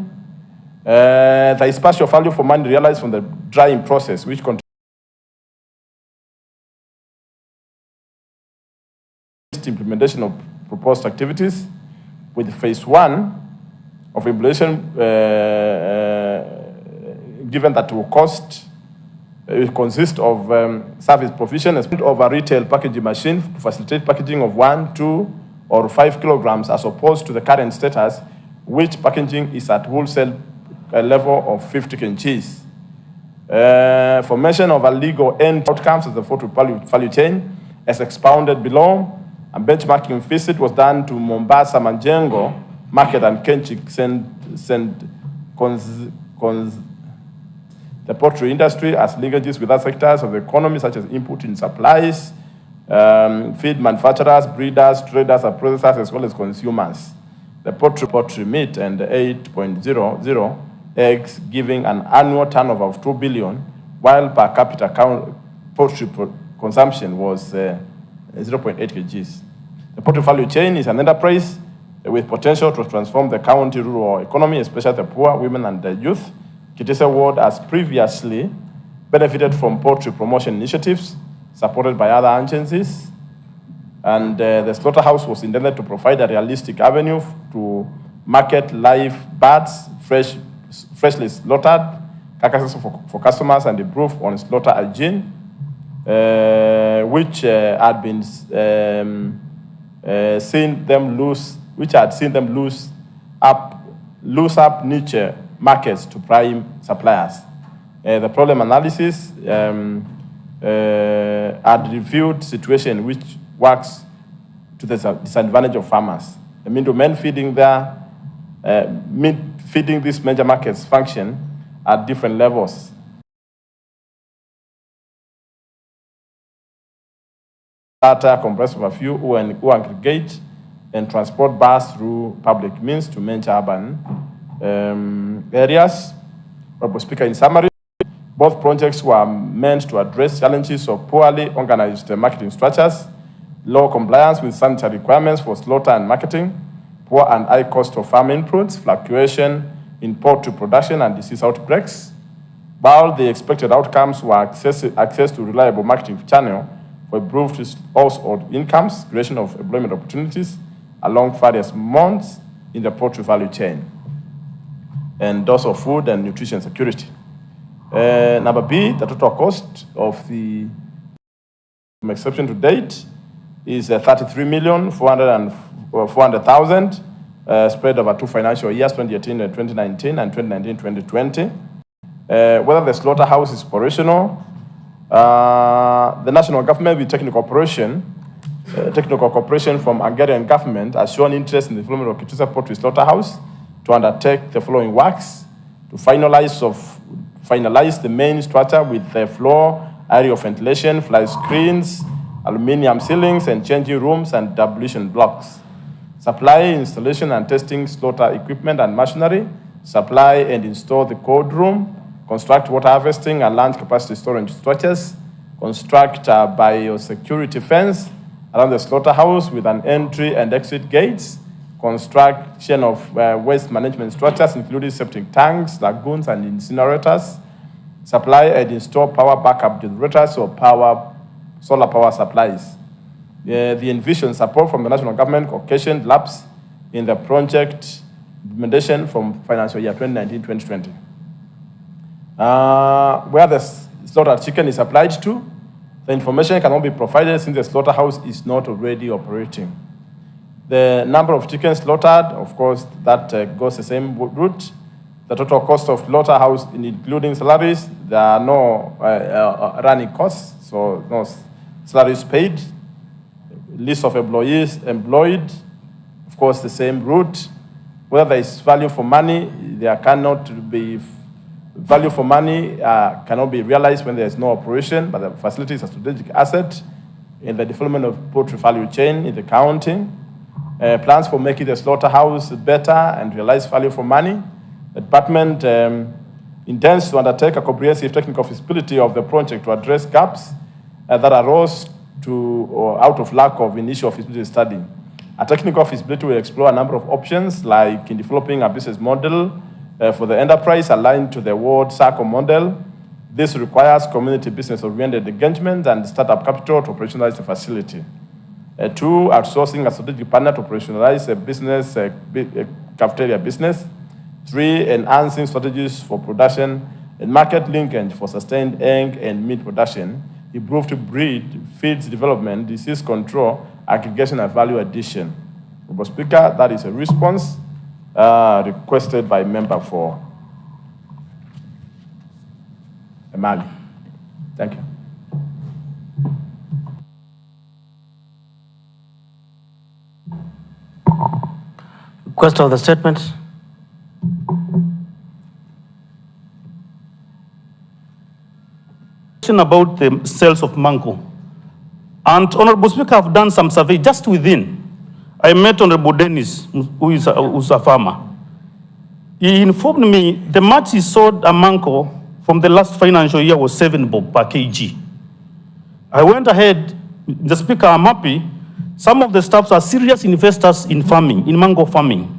There is partial value for money realized from the drying process, which contains implementation of proposed activities, with phase 1 of implementation given that will cost, it consists of service provision of a retail packaging machine to facilitate packaging of 1, 2, or 5 kilograms, as opposed to the current status, which packaging is at wholesale level of 50 kgs. Formation of a legal end outcomes of the photo value chain, as expounded below. A benchmarking visit was done to Mombasa, Manjengo market and Kenchik the poultry industry as linkages with other sectors of the economy, such as input in supplies, feed manufacturers, breeders, traders, and processors, as well as consumers. The poultry meat and 8.00 eggs, giving an annual turnover of 2 billion, while per capita poultry consumption was 0.8 kgs. The poultry value chain is an enterprise with potential to transform the county rural economy, especially the poor, women, and the youth. Kitese Ward has previously benefited from poultry promotion initiatives supported by other agencies. And the slaughterhouse was intended to provide a realistic avenue to market live birds, freshly slaughtered carcasses for customers and improve on slaughter hygiene, which had been seen them lose up niche markets to prime suppliers. The problem analysis had reviewed situation which works to the disadvantage of farmers. The middlemen feeding these major markets function at different levels. Data comprised of a few who aggregate and transport bars through public means to major urban areas. Honorable Speaker, in summary, both projects were meant to address challenges of poorly organized marketing structures, low compliance with sanitary requirements for slaughter and marketing, poor and high cost of farm inputs, fluctuation in poultry production and disease outbreaks. While the expected outcomes were access to reliable marketing channel for improved household incomes, creation of employment opportunities along various months in the poultry value chain, and those of food and nutrition security. Number B, the total cost of the exception to date is 33,400,000 spread over 2 financial years, 2018 and 2019 and 2019-2020. Whether the slaughterhouse is operational, the national government with technical cooperation from Hungarian government has shown interest in the development of Kituza Poultry Slaughterhouse to undertake the following works: to finalize the main structure with the floor, area of ventilation, fly screens, aluminium ceilings, and changing rooms and dilution blocks. Supply, installation, and testing slaughter equipment and machinery. Supply and install the cold room. Construct water harvesting and large capacity storage structures. Construct a biosecurity fence around the slaughterhouse with an entry and exit gates. Construction of waste management structures, including septic tanks, lagoons, and incinerators. Supply and install power backup generators or solar power supplies. The envisioned support from the national government occasioned lapse in the project implementation from financial year 2019-2020. Where the slaughtered chicken is applied to, the information cannot be provided since the slaughterhouse is not already operating. The number of chickens slaughtered, of course, that goes the same route. The total cost of slaughterhouse, including salaries, there are no running costs, so no salaries paid. List of employees employed, of course, the same route. Whether there is value for money, there cannot be value for money cannot be realized when there is no operation, but the facility is a strategic asset in the development of poultry value chain in the county. Plans for making the slaughterhouse better and realize value for money. The department intends to undertake a comprehensive technical feasibility of the project to address gaps that arose out of lack of initial feasibility study. A technical feasibility will explore a number of options, like in developing a business model for the enterprise aligned to the World Circle model. This requires community business-oriented engagement and startup capital to operationalize the facility. 2, outsourcing a strategic partner to operationalize a business, cafeteria business. 3, enhancing strategies for production and market linkage for sustained egg and meat production, improved breed, feeds development, disease control, aggregation, and value addition. Mr. Speaker, that is a response requested by member for Mali. Thank you. Question of the statement. About the sales of mango. And Honorable Speaker, I've done some survey just within. I met Honorable Dennis, who's a farmer. He informed me the much he sold a mango from the last financial year was 7 bob per kg. I went ahead, the Speaker, I'm happy. Some of the staffs are serious investors in farming, in mango farming.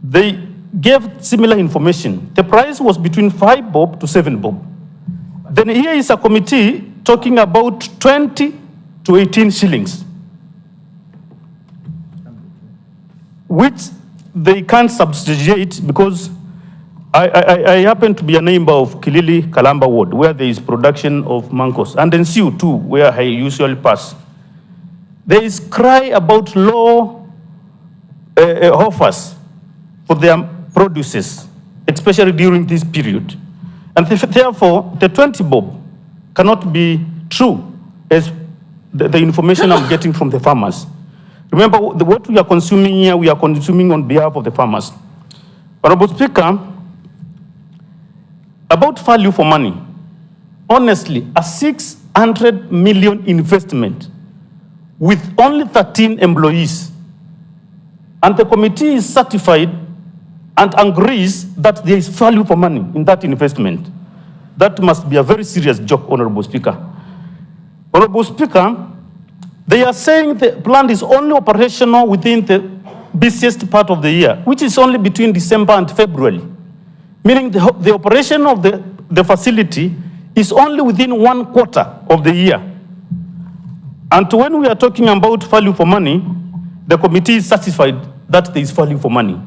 They gave similar information. The price was between 5 bob to 7 bob. Then here is a committee talking about 20 to 18 shillings. which they can't substantiate because I happen to be a neighbor of Kilili Kalamba Ward, where there is production of mangos, and then Siu too, where I usually pass. There is cry about low offers for their produces, especially during this period. And therefore, the 20 bob cannot be true as the information I'm getting from the farmers. Remember, what we are consuming here, we are consuming on behalf of the farmers. Honorable Speaker, about value for money, honestly, a 600 million investment with only 13 employees, and the committee is certified and agrees that there is value for money in that investment. That must be a very serious joke, Honorable Speaker. Honorable Speaker, they are saying the plant is only operational within the busiest part of the year, which is only between December and February, meaning the operation of the facility is only within 1 quarter of the year. And when we are talking about value for money, the committee is satisfied that there is value for money.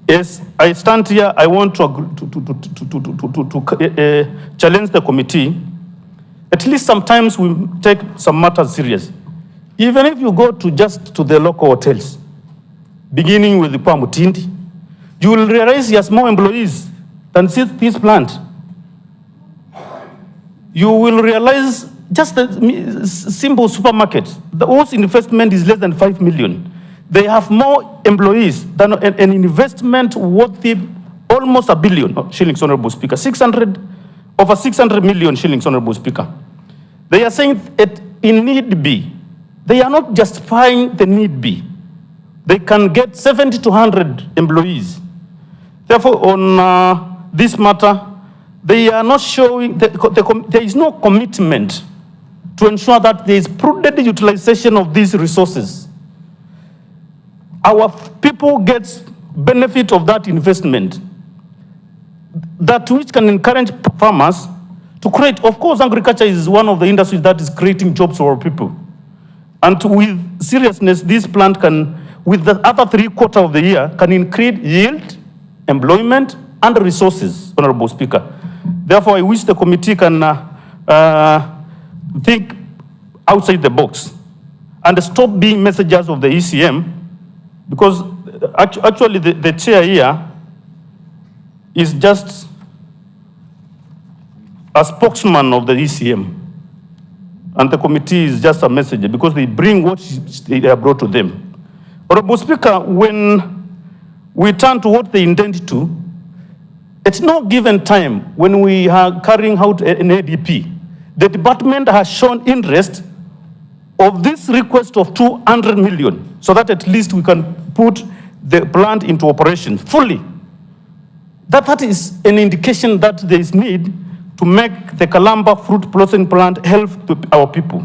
As I stand here, I want to challenge the committee. At least sometimes we take some matters serious. Even if you go to the local hotels, beginning with the Pamutindi, you will realize he has more employees than this plant. You will realize just the simple supermarkets, the whole investment is less than 5 million. They have more employees than an investment worth almost $1 billion shillings, Honorable Speaker. Over 600 million shillings, Honorable Speaker. They are saying it in need be. They are not justifying the need be. They can get 70 to 100 employees. Therefore, on this matter, they are not showing, there is no commitment to ensure that there is prudent utilization of these resources. Our people get benefit of that investment, that which can encourage farmers to create. Of course, agriculture is one of the industries that is creating jobs for our people. And with seriousness, this plant can, with the other 3/4 of the year, can increase yield, employment, and resources, Honorable Speaker. Therefore, I wish the committee can think outside the box and stop being messengers of the ECM, because actually the chair here is just a spokesman of the ECM, and the committee is just a messenger because they bring what they are brought to them. Honorable Speaker, when we turn to what they intend to, at no given time when we are carrying out an ADP, the department has shown interest of this request of 200 million, so that at least we can put the plant into operation fully. That is an indication that there is need to make the Kalamba fruit processing plant help to our people.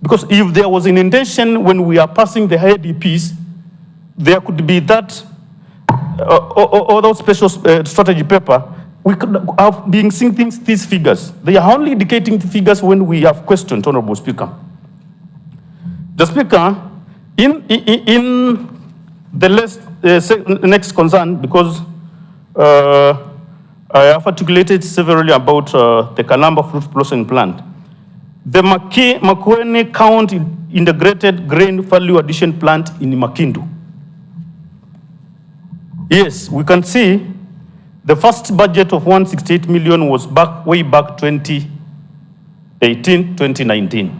Because if there was an intention when we are passing the IDPs, there could be that or those special strategy paper, we could have been seeing these figures. They are only indicating the figures when we have questioned, Honorable Speaker. The Speaker, in the next concern, because I have articulated severally about the Kalamba fruit processing plant. The Makueni County Integrated Grain Value Addition Plant in Makindu. Yes, we can see the first budget of 168 million was way back 2018, 2019.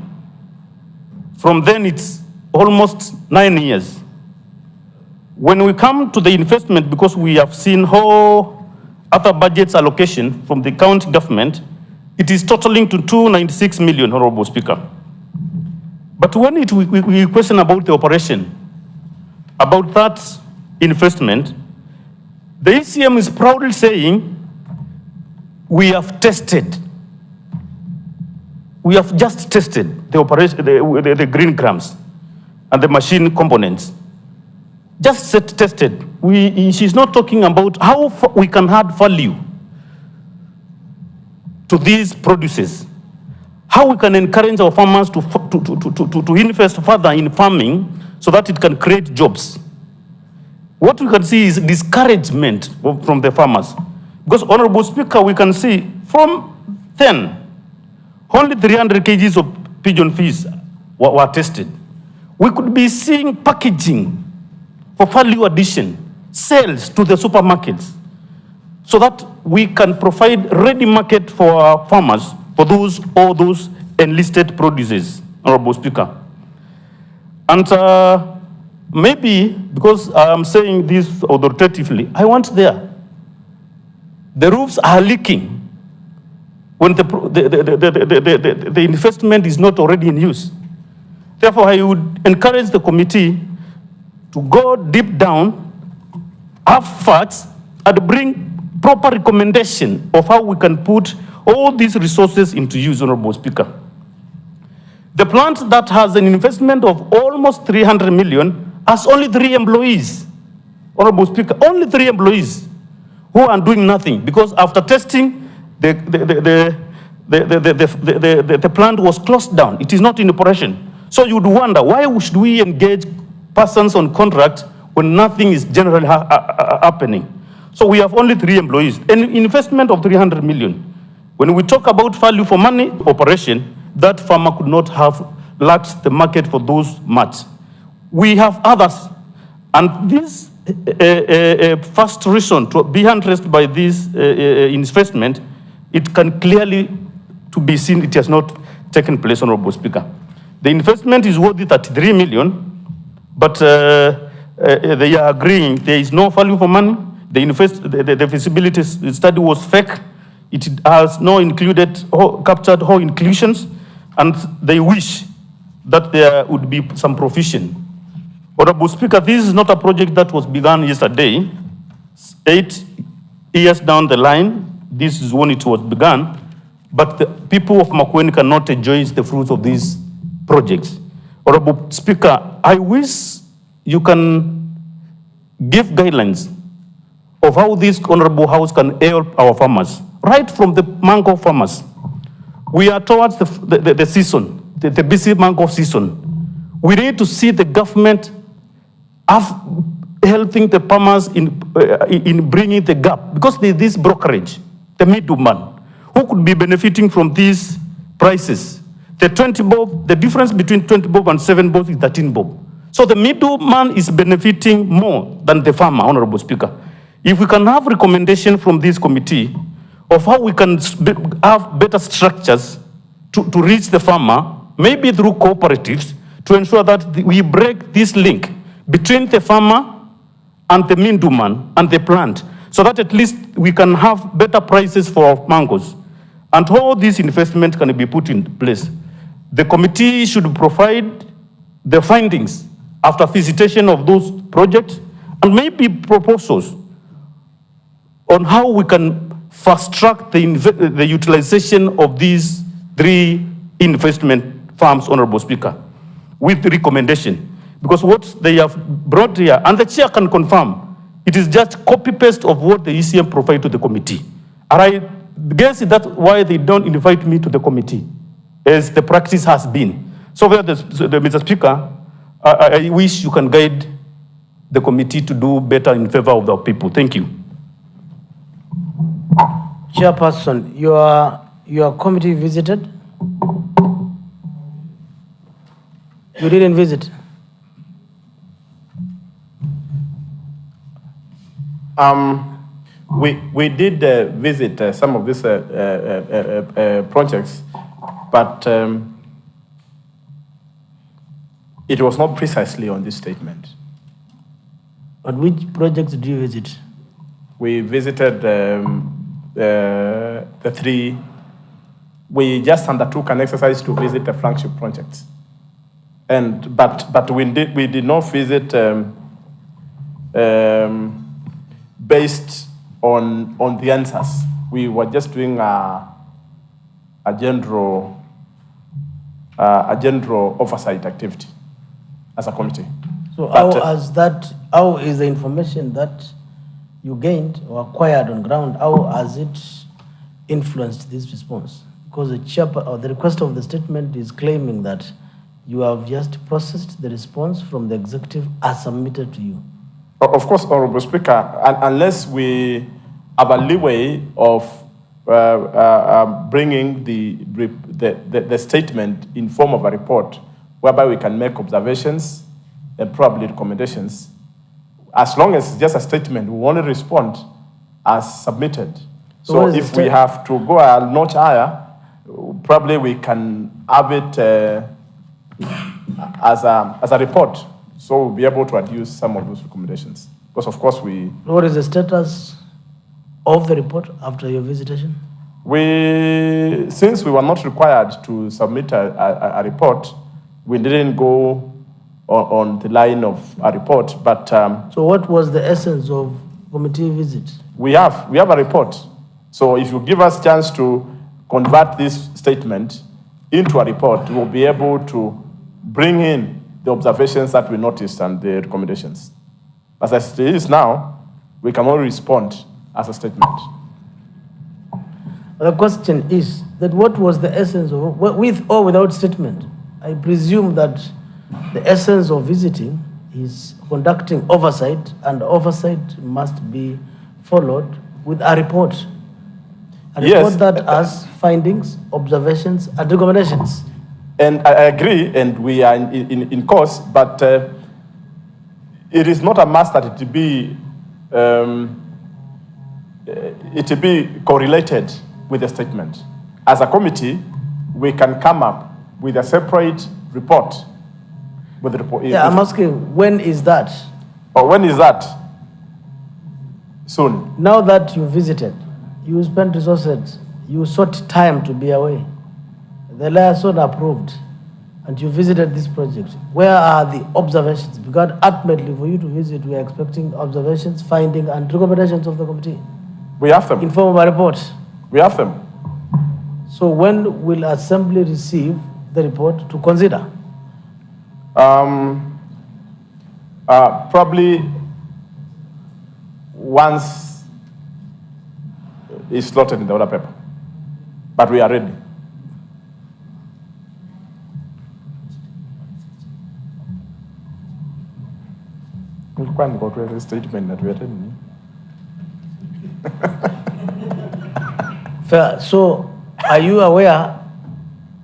From then, it's almost 9 years. When we come to the investment, because we have seen how other budgets allocation from the county government, it is totaling to 296 million, Honorable Speaker. But when we question about the operation, about that investment, the ECM is proudly saying, we have tested. We have just tested the operation, the green grams and the machine components. Just tested. She's not talking about how we can add value to these produces, how we can encourage our farmers to invest further in farming, so that it can create jobs. What we can see is discouragement from the farmers. Because, Honorable Speaker, we can see from 10, only 300 kgs of pigeon fees were tested. We could be seeing packaging for value addition, sales to the supermarkets, so that we can provide ready market for our farmers, for all those enlisted produces, Honorable Speaker. And maybe, because I'm saying this authoritatively, I want there. The roofs are leaking when the investment is not already in use. Therefore, I would encourage the committee to go deep down, have facts, and bring proper recommendation of how we can put all these resources into use, Honorable Speaker. The plant that has an investment of almost 300 million has only 3 employees, Honorable Speaker, only 3 employees who are doing nothing, because after testing, the plant was closed down. It is not in operation. So you would wonder, why should we engage persons on contract when nothing is generally happening? So we have only 3 employees, an investment of 300 million. When we talk about value for money operation, that farmer could not have lacked the market for those mats. We have others, and this first reason to be interested by this investment, it can clearly to be seen it has not taken place, Honorable Speaker. The investment is worth 33 million, but they are agreeing there is no value for money. The feasibility study was fake. It has no captured all inclusions, and they wish that there would be some provision. Honorable Speaker, this is not a project that was begun yesterday. 8 years down the line, this is when it was begun, but the people of Makueni cannot enjoy the fruits of these projects. Honorable Speaker, I wish you can give guidelines of how this Honorable House can help our farmers, right from the mango farmers. We are towards the season, the busy mango season. We need to see the government helping the farmers in bringing the gap, because there is this brokerage, the middleman, who could be benefiting from these prices. The 20 bob, the difference between 20 bob and 7 bob is 13 bob. So the middleman is benefiting more than the farmer, Honorable Speaker. If we can have recommendation from this committee of how we can have better structures to reach the farmer, maybe through cooperatives, to ensure that we break this link between the farmer and the middleman and the plant, so that at least we can have better prices for our mangoes. And all these investments can be put in place. The committee should provide the findings after visitation of those projects, and maybe proposals on how we can fast-track the utilization of these 3 investment farms, Honorable Speaker, with recommendation. Because what they have brought here, and the chair can confirm, it is just copy-paste of what the ECM provided to the committee. And I guess that's why they don't invite me to the committee, as the practice has been. So, Mr. Speaker, I wish you can guide the committee to do better in favor of the people. Thank you. Chairperson, your committee visited? You didn't visit? We did visit some of these projects, but it was not precisely on this statement. But which projects did you visit? We visited the 3. We just undertook an exercise to visit the flagship projects, but we did not visit based on the answers. We were just doing a general oversight activity as a committee. So how is the information that you gained or acquired on ground, how has it influenced this response? Because the request of the statement is claiming that you have just processed the response from the executive as submitted to you. Of course, Honorable Speaker, unless we have a leeway of bringing the statement in form of a report, whereby we can make observations and probably recommendations. As long as it's just a statement, we only respond as submitted. So if we have to go a notch higher, probably we can have it as a report. So we'll be able to adduce some of those recommendations. Because of course we... What is the status of the report after your visitation? Since we were not required to submit a report, we didn't go on the line of a report, but... so what was the essence of committee visit? We have a report. So if you give us chance to convert this statement into a report, we'll be able to bring in the observations that we noticed and the recommendations. As it is now, we can only respond as a statement. The question is that what was the essence of, with or without statement? I presume that the essence of visiting is conducting oversight, and oversight must be followed with a report. A report that has findings, observations, and recommendations. And I agree, and we are in course, but it is not a must that it be correlated with a statement. As a committee, we can come up with a separate report. With the report. Yeah, I'm asking, when is that? Or when is that? Soon. Now that you visited, you spent resources, you sought time to be away. The liaison approved, and you visited this project. Where are the observations? Because ultimately, for you to visit, we are expecting observations, findings, and recommendations of the committee. We have them. In form of a report. We have them. So when will Assembly receive the report to consider? Probably once it's slotted in the order paper. But we are ready. We can't go to a statement that we are ready. Fair. So, are you aware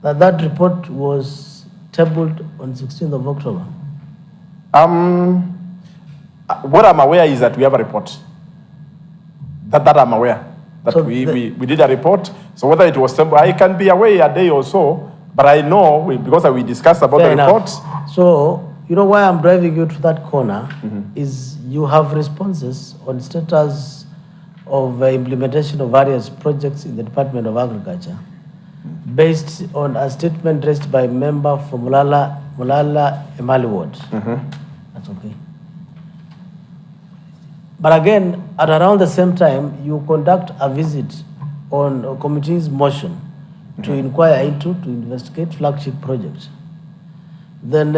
that that report was tabled on 16th of October? What I'm aware is that we have a report. That I'm aware. That So we did a report. So whether it was tabled, I can be away a day or so, but I know, because we discussed about Fair the enough. report. So, you know why I'm driving you to that corner is you have responses on status of implementation of various projects in the Department of Agriculture based on a statement raised by member from Mulala Emali Ward. That's okay. But again, at around the same time, you conduct a visit on a committee's motion to inquire into, to investigate flagship projects. Then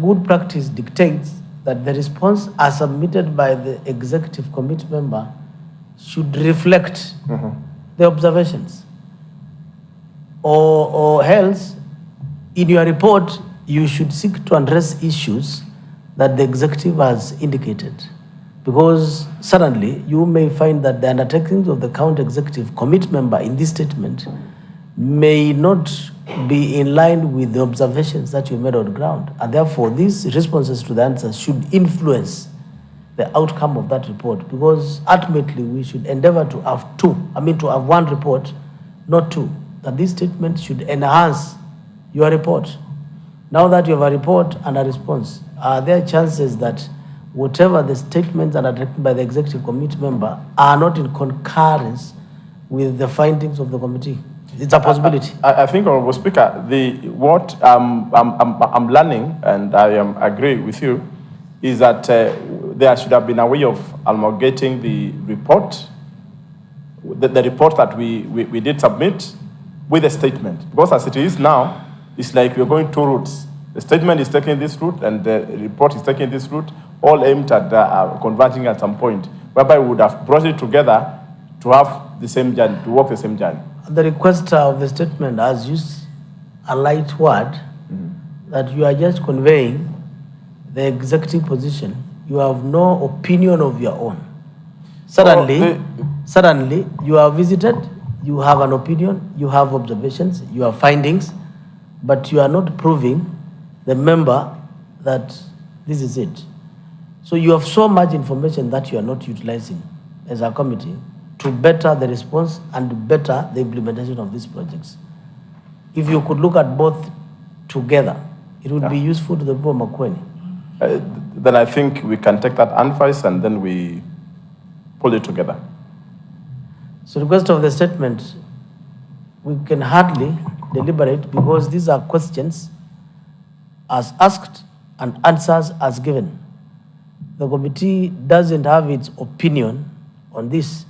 good practice dictates that the response as submitted by the executive committee member should reflect the observations. Or else, in your report, you should seek to address issues that the executive has indicated. Because suddenly, you may find that the undertakings of the county executive committee member in this statement may not be in line with the observations that you made on the ground. And therefore, these responses to the answers should influence the outcome of that report, because ultimately we should endeavor to have to have one report, not two. That this statement should enhance your report. Now that you have a report and a response, are there chances that whatever the statements that are directed by the executive committee member are not in concurrence with the findings of the committee? It's a possibility. I think, Honorable Speaker, what I'm learning, and I agree with you, is that there should have been a way of amalgamating the report, the report that we did submit, with a statement. Because as it is now, it's like we're going two routes. The statement is taking this route, and the report is taking this route, all aimed at converging at some point, whereby we would have brought it together to have the same journey, to walk the same journey. The requester of the statement has used a light word that you are just conveying the executive position. You have no opinion of your own. Suddenly, you are visited, you have an opinion, you have observations, you have findings, but you are not proving the member that this is it. So you have so much information that you are not utilizing as a committee to better the response and better the implementation of these projects. If you could look at both together, it would be useful to the people of Makueni. Then I think we can take that advice and then we pull it together. So the question of the statement, we can hardly deliberate because these are questions as asked and answers as given. The committee doesn't have its opinion on this,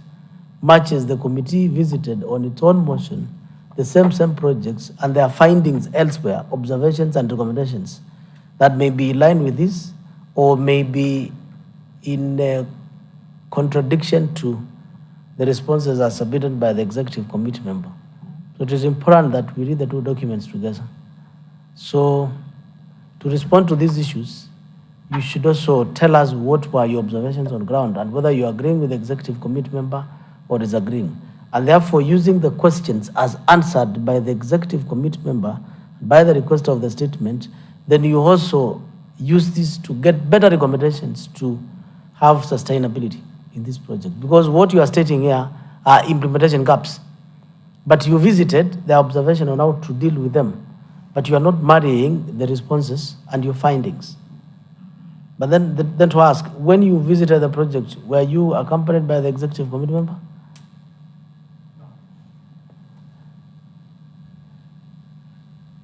much as the committee visited on its own motion the same projects and their findings elsewhere, observations and recommendations that may be in line with this or may be in contradiction to the responses as submitted by the executive committee member. So it is important that we read the two documents together. So to respond to these issues, you should also tell us what were your observations on ground and whether you are agreeing with the executive committee member or disagreeing. And therefore, using the questions as answered by the executive committee member, by the request of the statement, then you also use this to get better recommendations to have sustainability in this project. Because what you are stating here are implementation gaps. But you visited the observation on how to deal with them. But you are not marrying the responses and your findings. But then to ask, when you visited the project, were you accompanied by the executive committee member?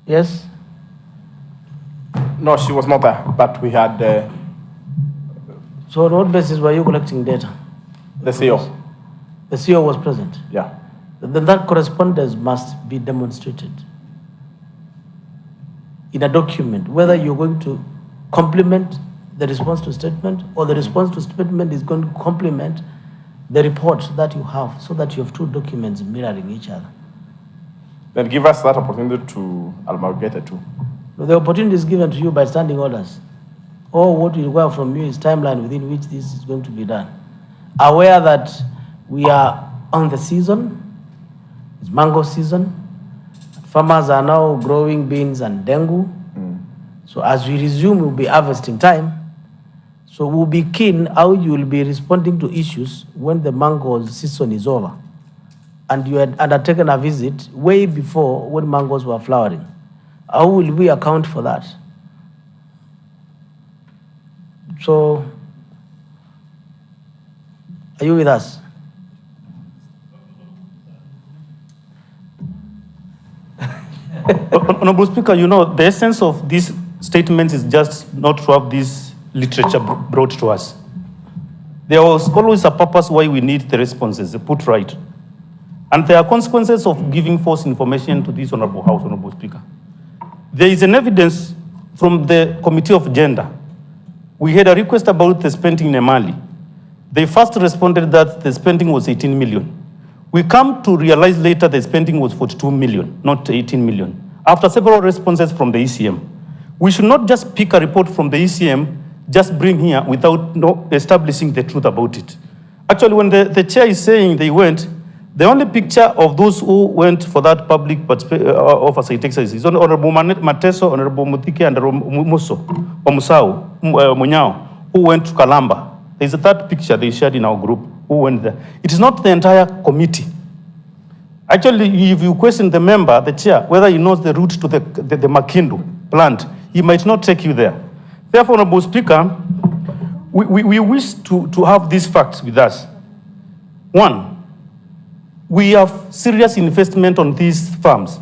Yes? No, she was not there, but we had... So on what basis were you collecting data? The CEO. The CEO was present? Yeah. Then that correspondence must be demonstrated in a document, whether you're going to complement the response to statement or the response to statement is going to complement the report that you have so that you have two documents mirroring each other. Then give us that opportunity to amalgamate the two. The opportunity is given to you by standing orders. All what we require from you is timeline within which this is going to be done. Aware that we are on the season, it's mango season. Farmers are now growing beans and dengu. So as we resume, we'll be harvesting time. So we'll be keen how you will be responding to issues when the mango season is over. And you had undertaken a visit way before when mangoes were flowering. How will we account for that? So, are you with us? Honorable Speaker, you know, the essence of these statements is just not to have this literature brought to us. There was always a purpose why we need the responses, put right. And there are consequences of giving false information to this Honorable House, Honorable Speaker. There is an evidence from the Committee of Gender. We had a request about the spending in Mali. They first responded that the spending was 18 million. We come to realize later the spending was 42 million, not 18 million. After several responses from the ECM, we should not just pick a report from the ECM, just bring here without establishing the truth about it. Actually, when the chair is saying they went, the only picture of those who went for that public oversight exercise is Honorable Mateso, Honorable Mutike, and Honorable Muso, or Musau, Munyao, who went to Kalamba. There's a third picture they shared in our group, who went there. It is not the entire committee. Actually, if you question the member, the chair, whether he knows the route to the Makindu plant, he might not take you there. Therefore, Honorable Speaker, we wish to have these facts with us. One, we have serious investment on these farms.